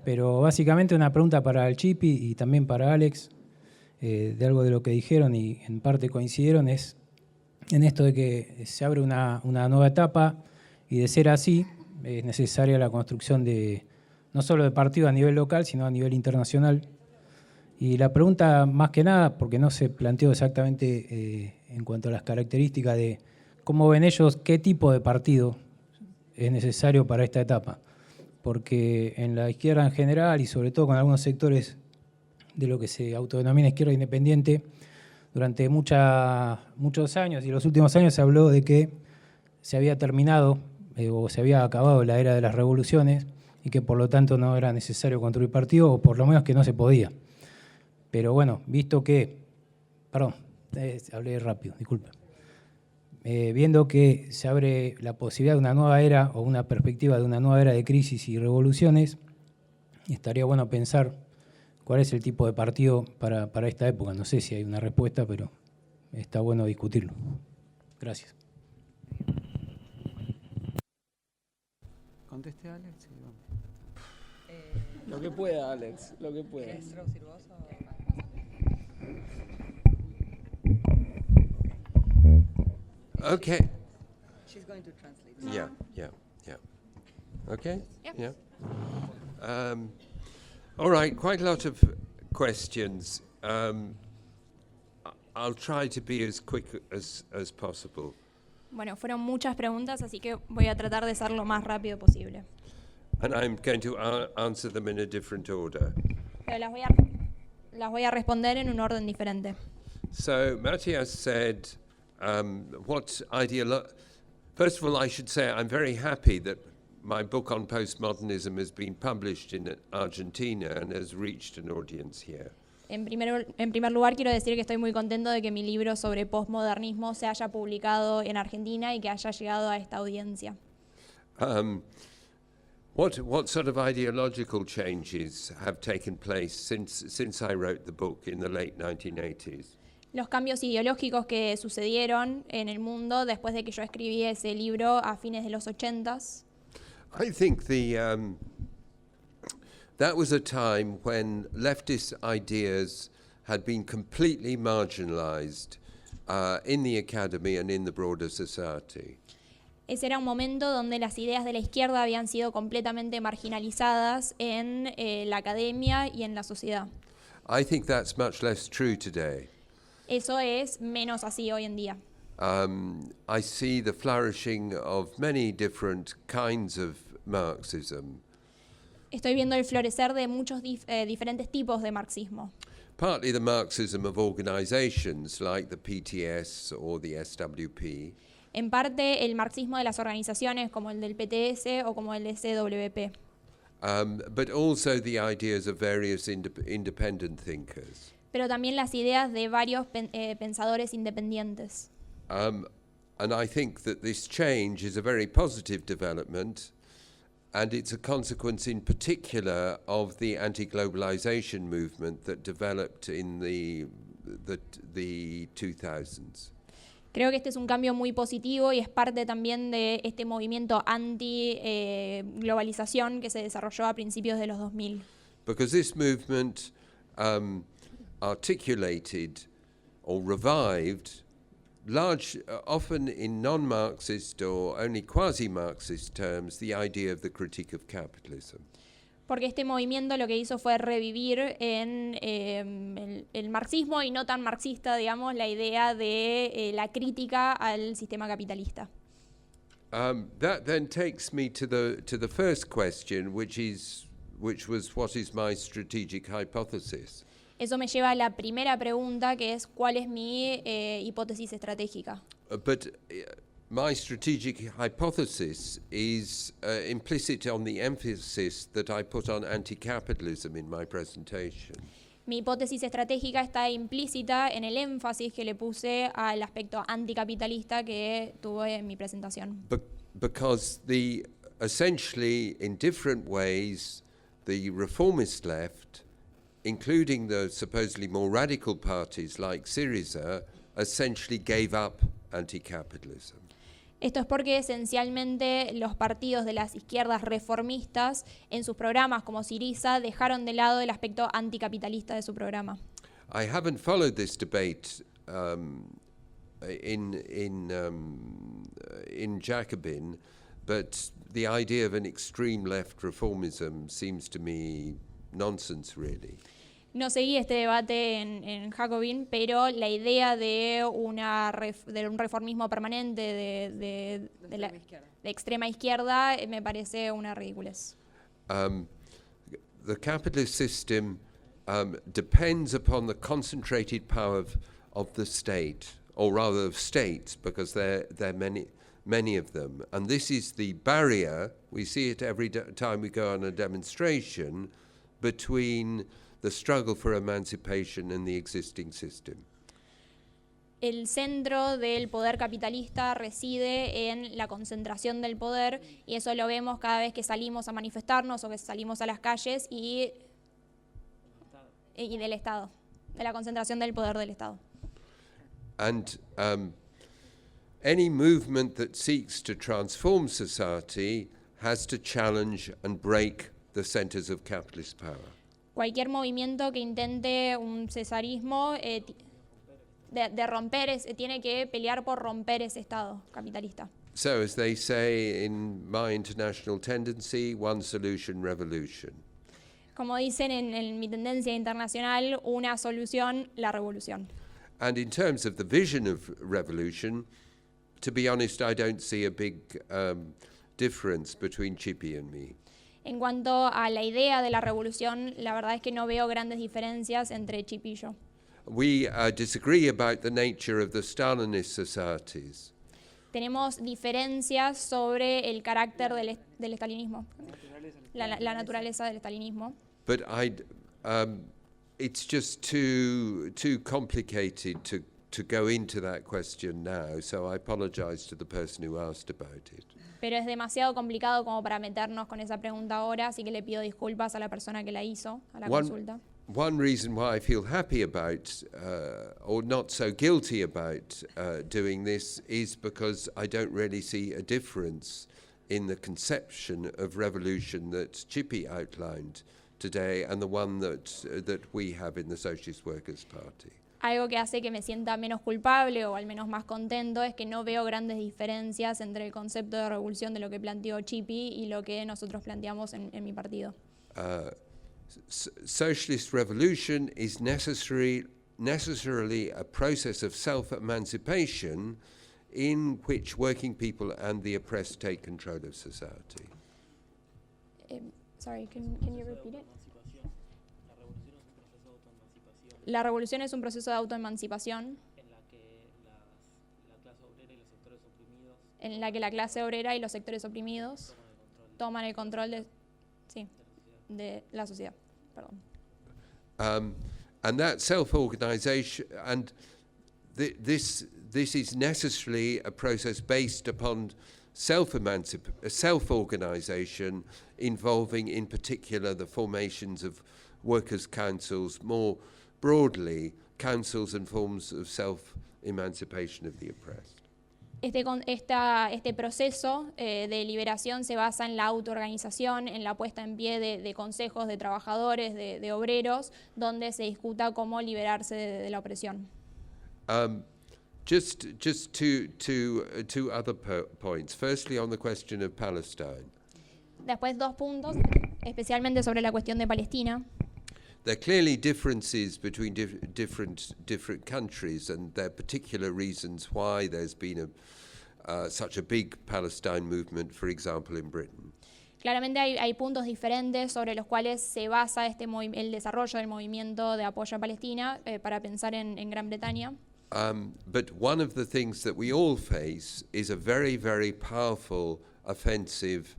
Speaker 12: Pero básicamente una pregunta para el Chipi y también para Alex, de algo de lo que dijeron y en parte coincidieron, es en esto de que se abre una nueva etapa y de ser así es necesaria la construcción de no solo de partidos a nivel local, sino a nivel internacional. Y la pregunta, más que nada, porque no se planteó exactamente en cuanto a las características de cómo ven ellos, qué tipo de partido es necesario para esta etapa. Porque en la izquierda en general, y sobre todo con algunos sectores de lo que se autodenomina izquierda independiente, durante muchos años y los últimos años se habló de que se había terminado o se había acabado la era de las revoluciones y que por lo tanto no era necesario construir partidos, o por lo menos que no se podía. Pero bueno, visto que, hablé rápido, disculpa. Viendo que se abre la posibilidad de una nueva era o una perspectiva de una nueva era de crisis y revoluciones, estaría bueno pensar cuál es el tipo de partido para esta época. No sé si hay una respuesta, pero está bueno discutirlo. Gracias.
Speaker 3: conteste Alex. Lo que pueda, Alex, lo que pueda.
Speaker 1: Okay.
Speaker 5: She's going to translate.
Speaker 1: Yeah. Okay? Yeah. All right, quite a lot of questions. I'll try to be as quick as possible.
Speaker 2: Bueno, fueron muchas preguntas, así que voy a tratar de ser lo más rápido posible.
Speaker 1: And I'm going to answer them in a different order.
Speaker 2: Pero las voy a responder en un orden diferente.
Speaker 1: So Matthias said, first of all, I should say I'm very happy that my book on postmodernism has been published in Argentina and has reached an audience here.
Speaker 2: En primer lugar, quiero decir que estoy muy contento de que mi libro sobre postmodernismo se haya publicado en Argentina y que haya llegado a esta audiencia.
Speaker 1: What sort of ideological changes have taken place since I wrote the book in the late 1980s?
Speaker 2: Los cambios ideológicos que sucedieron en el mundo después de que yo escribí ese libro a fines de los 80s.
Speaker 1: I think that was a time when leftist ideas had been completely marginalized in the academy and in the broader society.
Speaker 2: Ese era un momento donde las ideas de la izquierda habían sido completamente marginalizadas en la academia y en la sociedad.
Speaker 1: I think that's much less true today.
Speaker 2: Eso es menos así hoy en día.
Speaker 1: I see the flourishing of many different kinds of Marxism.
Speaker 2: Estoy viendo el florecer de muchos diferentes tipos de marxismo.
Speaker 1: Partly the Marxism of organizations like the PTS or the SWP.
Speaker 2: En parte el marxismo de las organizaciones como el del PTS o como el de SWP.
Speaker 1: But also the ideas of various independent thinkers.
Speaker 2: Pero también las ideas de varios pensadores independientes.
Speaker 1: And I think that this change is a very positive development, and it's a consequence in particular of the anti-globalization movement that developed in the 2000s.
Speaker 2: Creo que este es un cambio muy positivo y es parte también de este movimiento anti-globalización que se desarrolló a principios de los 2000.
Speaker 1: Because this movement articulated or revived often in non-Marxist or only quasi-Marxist terms, the idea of the critique of capitalism.
Speaker 2: Porque este movimiento lo que hizo fue revivir en el marxismo y no tan marxista, digamos, la idea de la crítica al sistema capitalista.
Speaker 1: That then takes me to the first question, which was what is my strategic hypothesis?
Speaker 2: Eso me lleva a la primera pregunta, que es ¿cuál es mi hipótesis estratégica?
Speaker 1: My strategic hypothesis is implicit on the emphasis that I put on anti-capitalism in my presentation.
Speaker 2: Mi hipótesis estratégica está implícita en el énfasis que le puse al aspecto anticapitalista que tuve en mi presentación.
Speaker 1: Because essentially, in different ways, the reformist left, including the supposedly more radical parties like Syriza, essentially gave up anti-capitalism.
Speaker 2: Esto es porque esencialmente los partidos de las izquierdas reformistas en sus programas como Syriza dejaron de lado el aspecto anticapitalista de su programa.
Speaker 1: I haven't followed this debate in Jacobin, but the idea of an extreme left reformism seems to me nonsense, really.
Speaker 2: No seguí este debate en Jacobin, pero la idea de un reformismo permanente de extrema izquierda me parece una ridiculez.
Speaker 1: The capitalist system depends upon the concentrated power of the state, or rather of states, because there are many of them. And this is the barrier, we see it every time we go on a demonstration, between the struggle for emancipation and the existing system.
Speaker 2: El centro del poder capitalista reside en la concentración del poder y eso lo vemos cada vez que salimos a manifestarnos o que salimos a las calles y del Estado, de la concentración del poder del Estado.
Speaker 1: And any movement that seeks to transform society has to challenge and break the centers of capitalist power.
Speaker 2: Cualquier movimiento que intente un cesarismo de romper, tiene que pelear por romper ese estado capitalista.
Speaker 1: So, as they say in my international tendency, one solution, revolution.
Speaker 2: Como dicen en mi tendencia internacional, una solución, la revolución.
Speaker 1: And in terms of the vision of revolution, to be honest, I don't see a big difference between Chippy and me.
Speaker 2: En cuanto a la idea de la revolución, la verdad es que no veo grandes diferencias entre Chip y yo.
Speaker 1: We disagree about the nature of the Stalinist societies.
Speaker 2: Tenemos diferencias sobre el carácter del estalinismo, la naturaleza del estalinismo.
Speaker 1: But it's just too complicated to go into that question now, so I apologize to the person who asked about it.
Speaker 2: Pero es demasiado complicado como para meternos con esa pregunta ahora, así que le pido disculpas a la persona que la hizo, a la consulta.
Speaker 1: One reason why I feel happy about, or not so guilty about doing this, is because I don't really see a difference in the conception of revolution that Chippy outlined today and the one that we have in the Socialist Workers' Party.
Speaker 2: Algo que hace que me sienta menos culpable o al menos más contento es que no veo grandes diferencias entre el concepto de revolución de lo que planteó Chippy y lo que nosotros planteamos en mi partido.
Speaker 1: Socialist revolution is necessarily a process of self-emancipation in which working people and the oppressed take control of society.
Speaker 2: Sorry, can you repeat it? La revolución es un proceso de autoemancipación en la que la clase obrera y los sectores oprimidos toman el control de la sociedad. Perdón.
Speaker 1: And that self-organization, and this is necessarily a process based upon self-organization involving in particular the formations of workers' councils, more broadly, councils and forms of self-emancipation of the oppressed.
Speaker 2: Este proceso de liberación se basa en la autoorganización, en la puesta en pie de consejos de trabajadores, de obreros, donde se discuta cómo liberarse de la opresión.
Speaker 1: Just two other points. Firstly, on the question of Palestine.
Speaker 2: Después 2 puntos, especialmente sobre la cuestión de Palestina.
Speaker 1: There are clearly differences between different countries, and there are particular reasons why there's been such a big Palestine movement, for example, in Britain.
Speaker 2: Claramente hay puntos diferentes sobre los cuales se basa el desarrollo del movimiento de apoyo a Palestina para pensar en Gran Bretaña.
Speaker 1: But one of the things that we all face is a very, very powerful offensive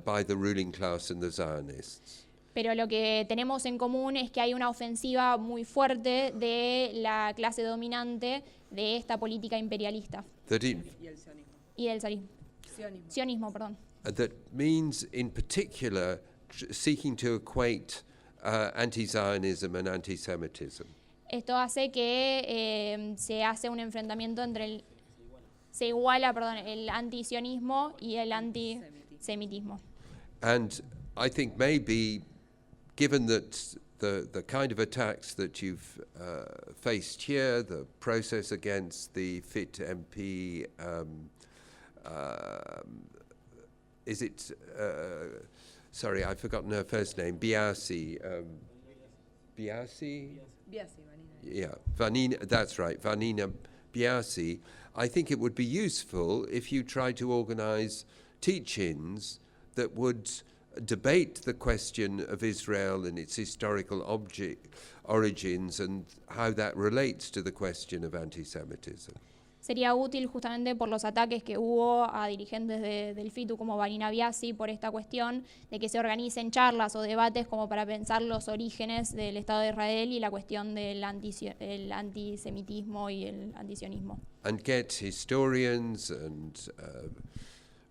Speaker 1: by the ruling class and the Zionists.
Speaker 2: Pero lo que tenemos en común es que hay una ofensiva muy fuerte de la clase dominante de esta política imperialista. Y del sionismo, perdón.
Speaker 1: That means, in particular, seeking to equate anti-Zionism and anti-Semitism.
Speaker 2: Esto hace que se hace un enfrentamiento se iguala, el antisionismo y el antisemitismo.
Speaker 1: And I think maybe, given that the kind of attacks that you've faced here, the process against the FIT MP, is it, sorry, I've forgotten her first name, Biasi? Biasi?
Speaker 5: Biasi, Vanina.
Speaker 1: Yeah, Vanina, that's right, Vanina Biasi. I think it would be useful if you tried to organize teach-ins that would debate the question of Israel and its historical origins and how that relates to the question of anti-Semitism.
Speaker 2: Sería útil justamente por los ataques que hubo a dirigentes del FITU como Vanina Biasi por esta cuestión de que se organicen charlas o debates como para pensar los orígenes del Estado de Israel y la cuestión del antisemitismo y el antisionismo.
Speaker 1: And get historians and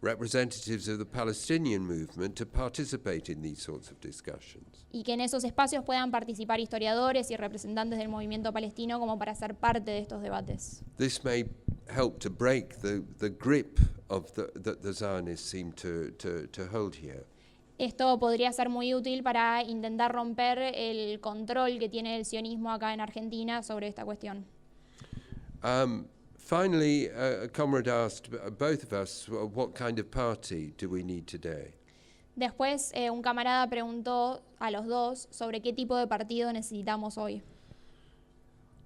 Speaker 1: representatives of the Palestinian movement to participate in these sorts of discussions.
Speaker 2: Y que en esos espacios puedan participar historiadores y representantes del movimiento palestino como para ser parte de estos debates.
Speaker 1: This may help to break the grip that the Zionists seem to hold here.
Speaker 2: Esto podría ser muy útil para intentar romper el control que tiene el sionismo acá en Argentina sobre esta cuestión.
Speaker 1: Finally, a comrade asked both of us, what kind of party do we need today?
Speaker 2: Después, un camarada preguntó a los dos sobre qué tipo de partido necesitamos hoy.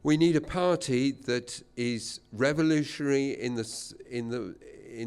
Speaker 1: We need a party that is revolutionary in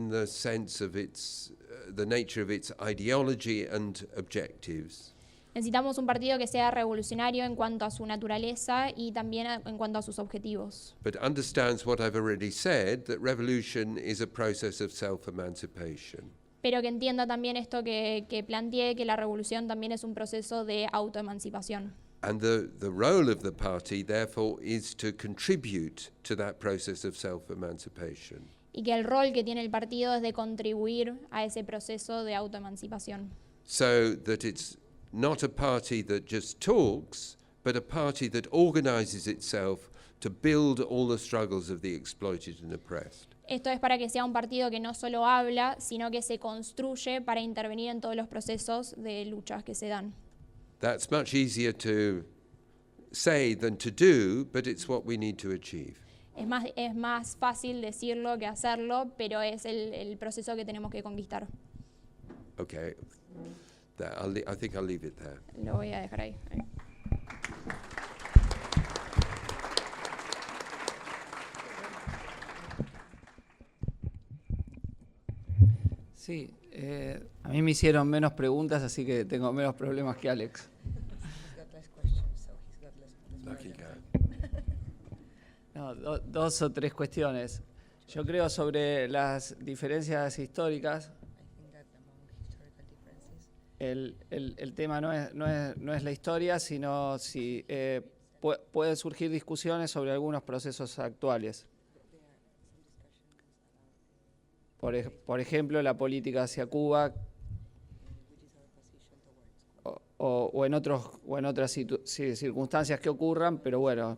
Speaker 1: the sense of its the nature of its ideology and objectives.
Speaker 2: Necesitamos un partido que sea revolucionario en cuanto a su naturaleza y también en cuanto a sus objetivos.
Speaker 1: But understands what I've already said, that revolution is a process of self-emancipation.
Speaker 2: Pero que entienda también esto que planteé, que la revolución también es un proceso de autoemancipación.
Speaker 1: And the role of the party, therefore, is to contribute to that process of self-emancipation.
Speaker 2: Y que el rol que tiene el partido es de contribuir a ese proceso de autoemancipación.
Speaker 1: So that it's not a party that just talks, but a party that organizes itself to build all the struggles of the exploited and oppressed.
Speaker 2: Esto es para que sea un partido que no solo habla, sino que se construye para intervenir en todos los procesos de luchas que se dan.
Speaker 1: That's much easier to say than to do, but it's what we need to achieve.
Speaker 2: Es más fácil decirlo que hacerlo, pero es el proceso que tenemos que conquistar.
Speaker 1: Okay, I think I'll leave it there.
Speaker 2: Lo voy a dejar ahí.
Speaker 3: Sí, a mí me hicieron menos preguntas, así que tengo menos problemas que Alex.
Speaker 1: Lucky guy.
Speaker 3: No, dos o tres cuestiones. Yo creo sobre las diferencias históricas. El tema no es la historia, sino si pueden surgir discusiones sobre algunos procesos actuales. Por ejemplo, la política hacia Cuba o en otras circunstancias que ocurran, pero bueno,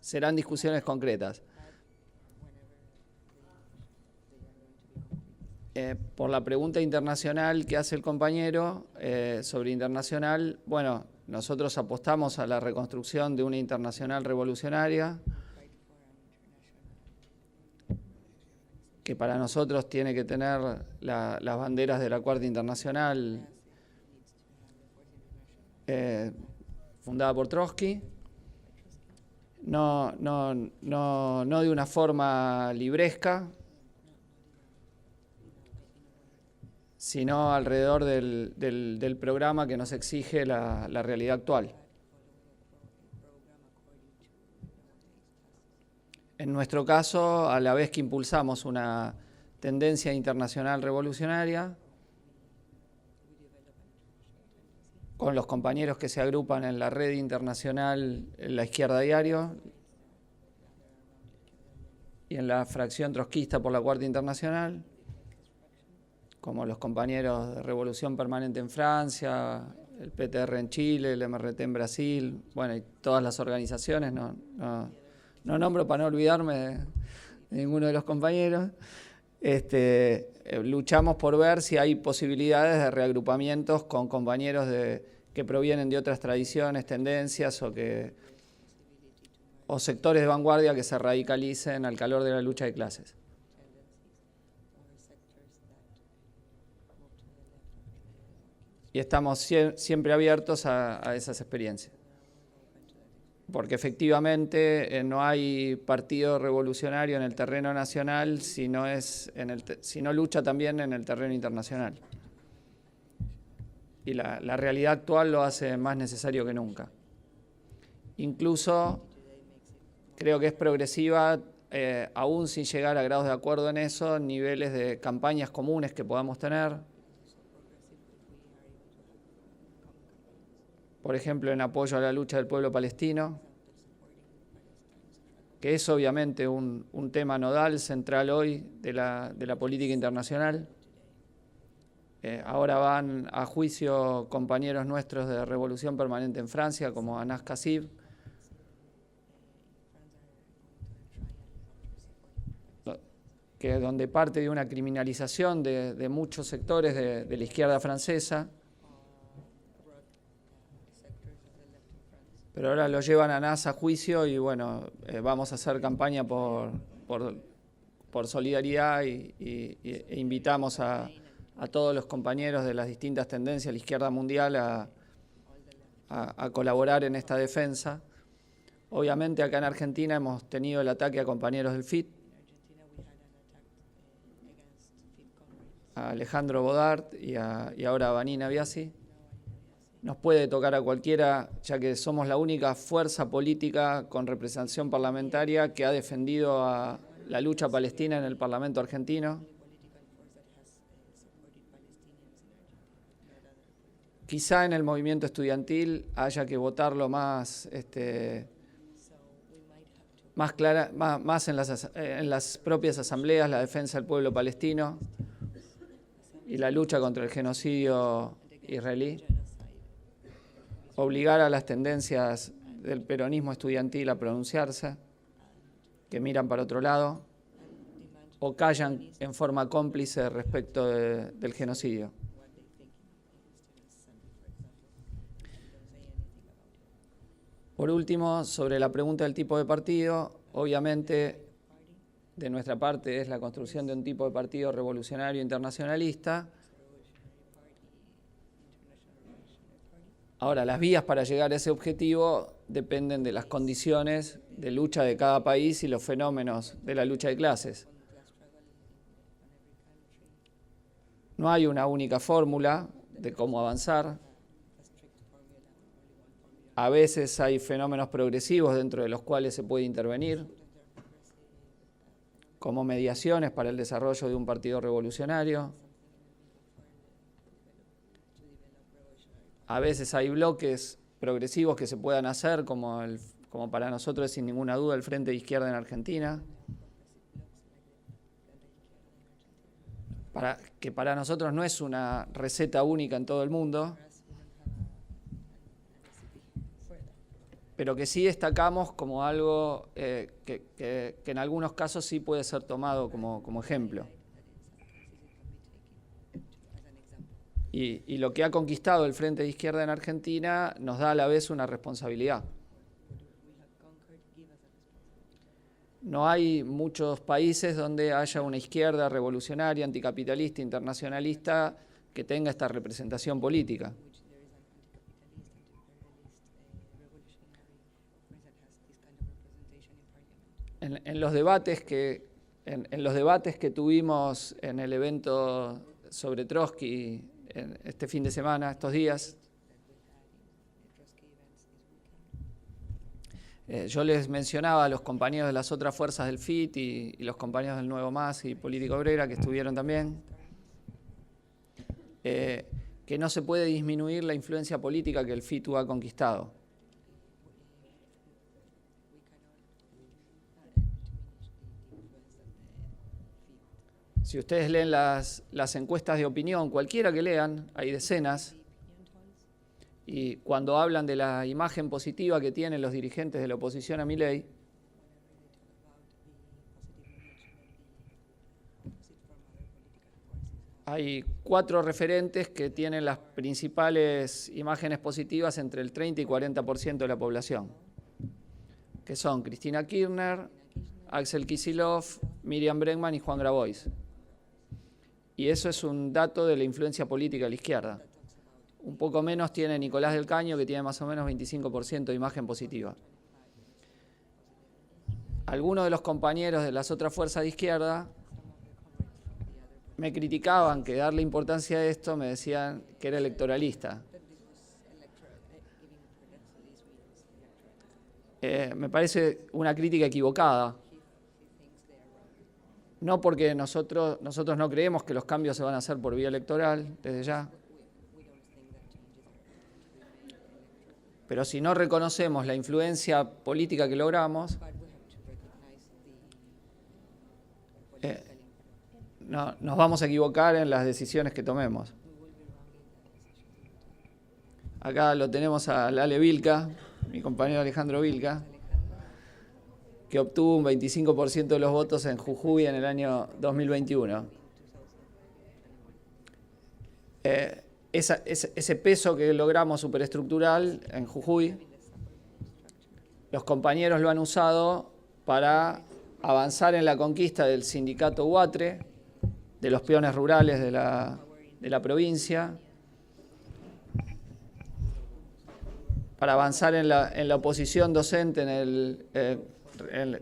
Speaker 3: serán discusiones concretas. Por la pregunta internacional que hace el compañero sobre internacional, bueno, nosotros apostamos a la reconstrucción de una internacional revolucionaria, que para nosotros tiene que tener las banderas de la Cuarta Internacional fundada por Trotsky, no de una forma libresca, sino alrededor del programa que nos exige la realidad actual. En nuestro caso, a la vez que impulsamos una tendencia internacional revolucionaria, con los compañeros que se agrupan en la red internacional en la Izquierda Diario y en la fracción trotskista por la Cuarta Internacional, como los compañeros de Revolución Permanente en Francia, el PTR en Chile, el MRT en Brasil, bueno, y todas las organizaciones, no nombro para no olvidarme de ninguno de los compañeros. Luchamos por ver si hay posibilidades de reagrupamientos con compañeros que provienen de otras tradiciones, tendencias o sectores de vanguardia que se radicalicen al calor de la lucha de clases. Y estamos siempre abiertos a esas experiencias. Porque efectivamente no hay partido revolucionario en el terreno nacional si no lucha también en el terreno internacional. Y la realidad actual lo hace más necesario que nunca. Incluso creo que es progresiva, aún sin llegar a grados de acuerdo en eso, niveles de campañas comunes que podamos tener. Por ejemplo, en apoyo a la lucha del pueblo palestino, que es obviamente un tema nodal, central hoy de la política internacional. Ahora van a juicio compañeros nuestros de Revolución Permanente en Francia, como Anas Kassib. que donde parte de una criminalización de muchos sectores de la izquierda francesa, pero ahora lo llevan a NASA a juicio y bueno, vamos a hacer campaña por solidaridad e invitamos a todos los compañeros de las distintas tendencias de la izquierda mundial a colaborar en esta defensa. Obviamente acá en Argentina hemos tenido el ataque a compañeros del FIT, a Alejandro Bodart y ahora a Vanina Biasi. Nos puede tocar a cualquiera, ya que somos la única fuerza política con representación parlamentaria que ha defendido a la lucha palestina en el Parlamento argentino. Quizá en el movimiento estudiantil haya que votarlo más, más en las propias asambleas, la defensa del pueblo palestino y la lucha contra el genocidio israelí. Obligar a las tendencias del peronismo estudiantil a pronunciarse, que miran para otro lado, o callan en forma cómplice respecto del genocidio. Por último, sobre la pregunta del tipo de partido, obviamente de nuestra parte es la construcción de un tipo de partido revolucionario internacionalista. Ahora, las vías para llegar a ese objetivo dependen de las condiciones de lucha de cada país y los fenómenos de la lucha de clases. No hay una única fórmula de cómo avanzar. A veces hay fenómenos progresivos dentro de los cuales se puede intervenir, como mediaciones para el desarrollo de un partido revolucionario. A veces hay bloques progresivos que se puedan hacer, como para nosotros es sin ninguna duda el Frente de Izquierda en Argentina, que para nosotros no es una receta única en todo el mundo, pero que sí destacamos como algo que en algunos casos sí puede ser tomado como ejemplo. Y lo que ha conquistado el Frente de Izquierda en Argentina nos da a la vez una responsabilidad. No hay muchos países donde haya una izquierda revolucionaria, anticapitalista, internacionalista que tenga esta representación política. En los debates que tuvimos en el evento sobre Trotsky este fin de semana, estos días, yo les mencionaba a los compañeros de las otras fuerzas del FIT y los compañeros del Nuevo MAS y Política Obrera que estuvieron también, que no se puede disminuir la influencia política que el FITU ha conquistado. Si ustedes leen las encuestas de opinión, cualquiera que lean, hay decenas, y cuando hablan de la imagen positiva que tienen los dirigentes de la oposición a Milei, hay 4 referentes que tienen las principales imágenes positivas entre el 30 y 40% de la población, que son Cristina Kirchner, Axel Kicillof, Miriam Bregman y Juan Grabois. Y eso es un dato de la influencia política de la izquierda. Un poco menos tiene Nicolás del Caño, que tiene más o menos 25% de imagen positiva. Algunos de los compañeros de las otras fuerzas de izquierda me criticaban que darle importancia a esto, me decían que era electoralista. Me parece una crítica equivocada. No porque nosotros no creemos que los cambios se van a hacer por vía electoral, desde ya. Pero si no reconocemos la influencia política que logramos, nos vamos a equivocar en las decisiones que tomemos. Acá lo tenemos a Lale Vilca, mi compañero Alejandro Vilca, que obtuvo un 25% de los votos en Jujuy en el año 2021. Ese peso que logramos superestructural en Jujuy, los compañeros lo han usado para avanzar en la conquista del sindicato Huatre, de los peones rurales de la provincia, para avanzar en la oposición docente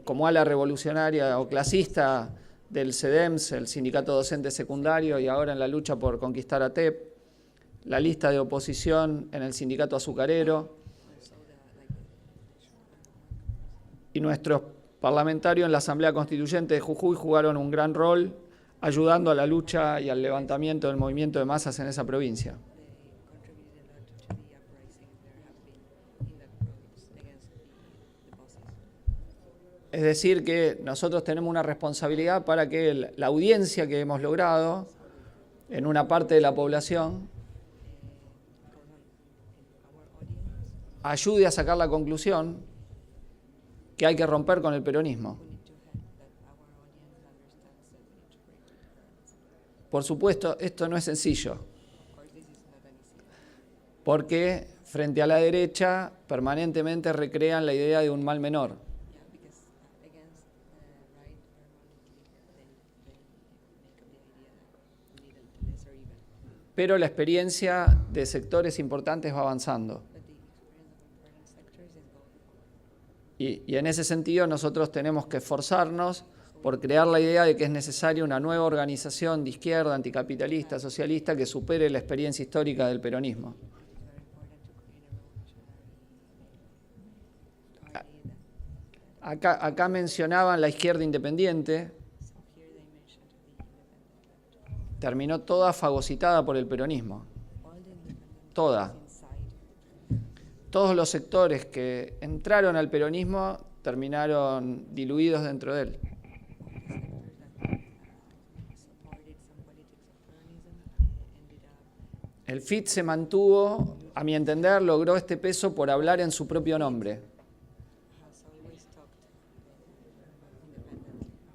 Speaker 3: como ala revolucionaria o clasista del CEDEMS, el sindicato docente secundario, y ahora en la lucha por conquistar a TEP, la lista de oposición en el sindicato azucarero, y nuestros parlamentarios en la Asamblea Constituyente de Jujuy jugaron un gran rol ayudando a la lucha y al levantamiento del movimiento de masas en esa provincia. Es decir, que nosotros tenemos una responsabilidad para que la audiencia que hemos logrado en una parte de la población ayude a sacar la conclusión que hay que romper con el peronismo. Por supuesto, esto no es sencillo, porque frente a la derecha permanentemente recrean la idea de un mal menor. Pero la experiencia de sectores importantes va avanzando. Y en ese sentido nosotros tenemos que esforzarnos por crear la idea de que es necesaria una nueva organización de izquierda, anticapitalista, socialista, que supere la experiencia histórica del peronismo. Acá mencionaban la izquierda independiente. Terminó toda fagocitada por el peronismo. Toda. Todos los sectores que entraron al peronismo terminaron diluidos dentro de él. El FIT se mantuvo, a mi entender, logró este peso por hablar en su propio nombre.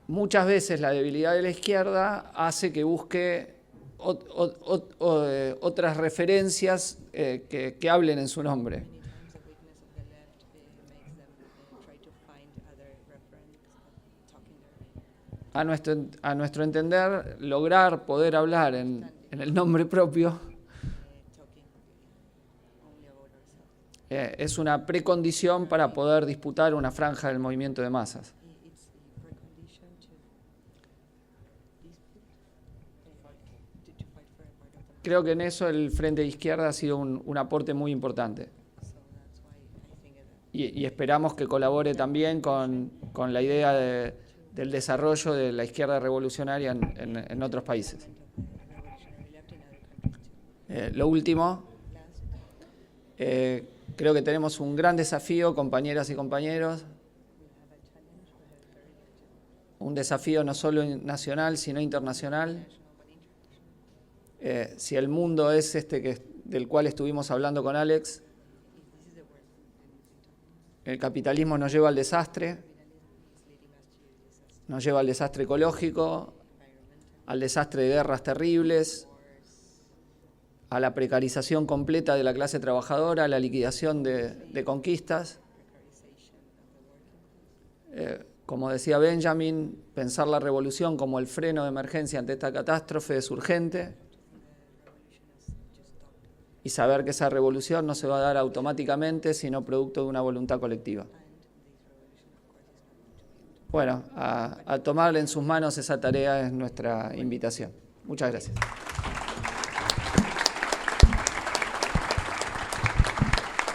Speaker 3: Muchas veces la debilidad de la izquierda hace que busque otras referencias que hablen en su nombre. A nuestro entender, lograr poder hablar en el nombre propio es una precondición para poder disputar una franja del movimiento de masas. Creo que en eso el Frente de Izquierda ha sido un aporte muy importante. Y esperamos que colabore también con la idea del desarrollo de la izquierda revolucionaria en otros países. Lo último, creo que tenemos un gran desafío, compañeras y compañeros, un desafío no solo nacional, sino internacional. Si el mundo es del cual estuvimos hablando con Alex, el capitalismo nos lleva al desastre, nos lleva al desastre ecológico, al desastre de guerras terribles, a la precarización completa de la clase trabajadora, a la liquidación de conquistas. Como decía Benjamin, pensar la revolución como el freno de emergencia ante esta catástrofe es urgente. Y saber que esa revolución no se va a dar automáticamente, sino producto de una voluntad colectiva. Bueno, a tomar en sus manos esa tarea es nuestra invitación. Muchas gracias.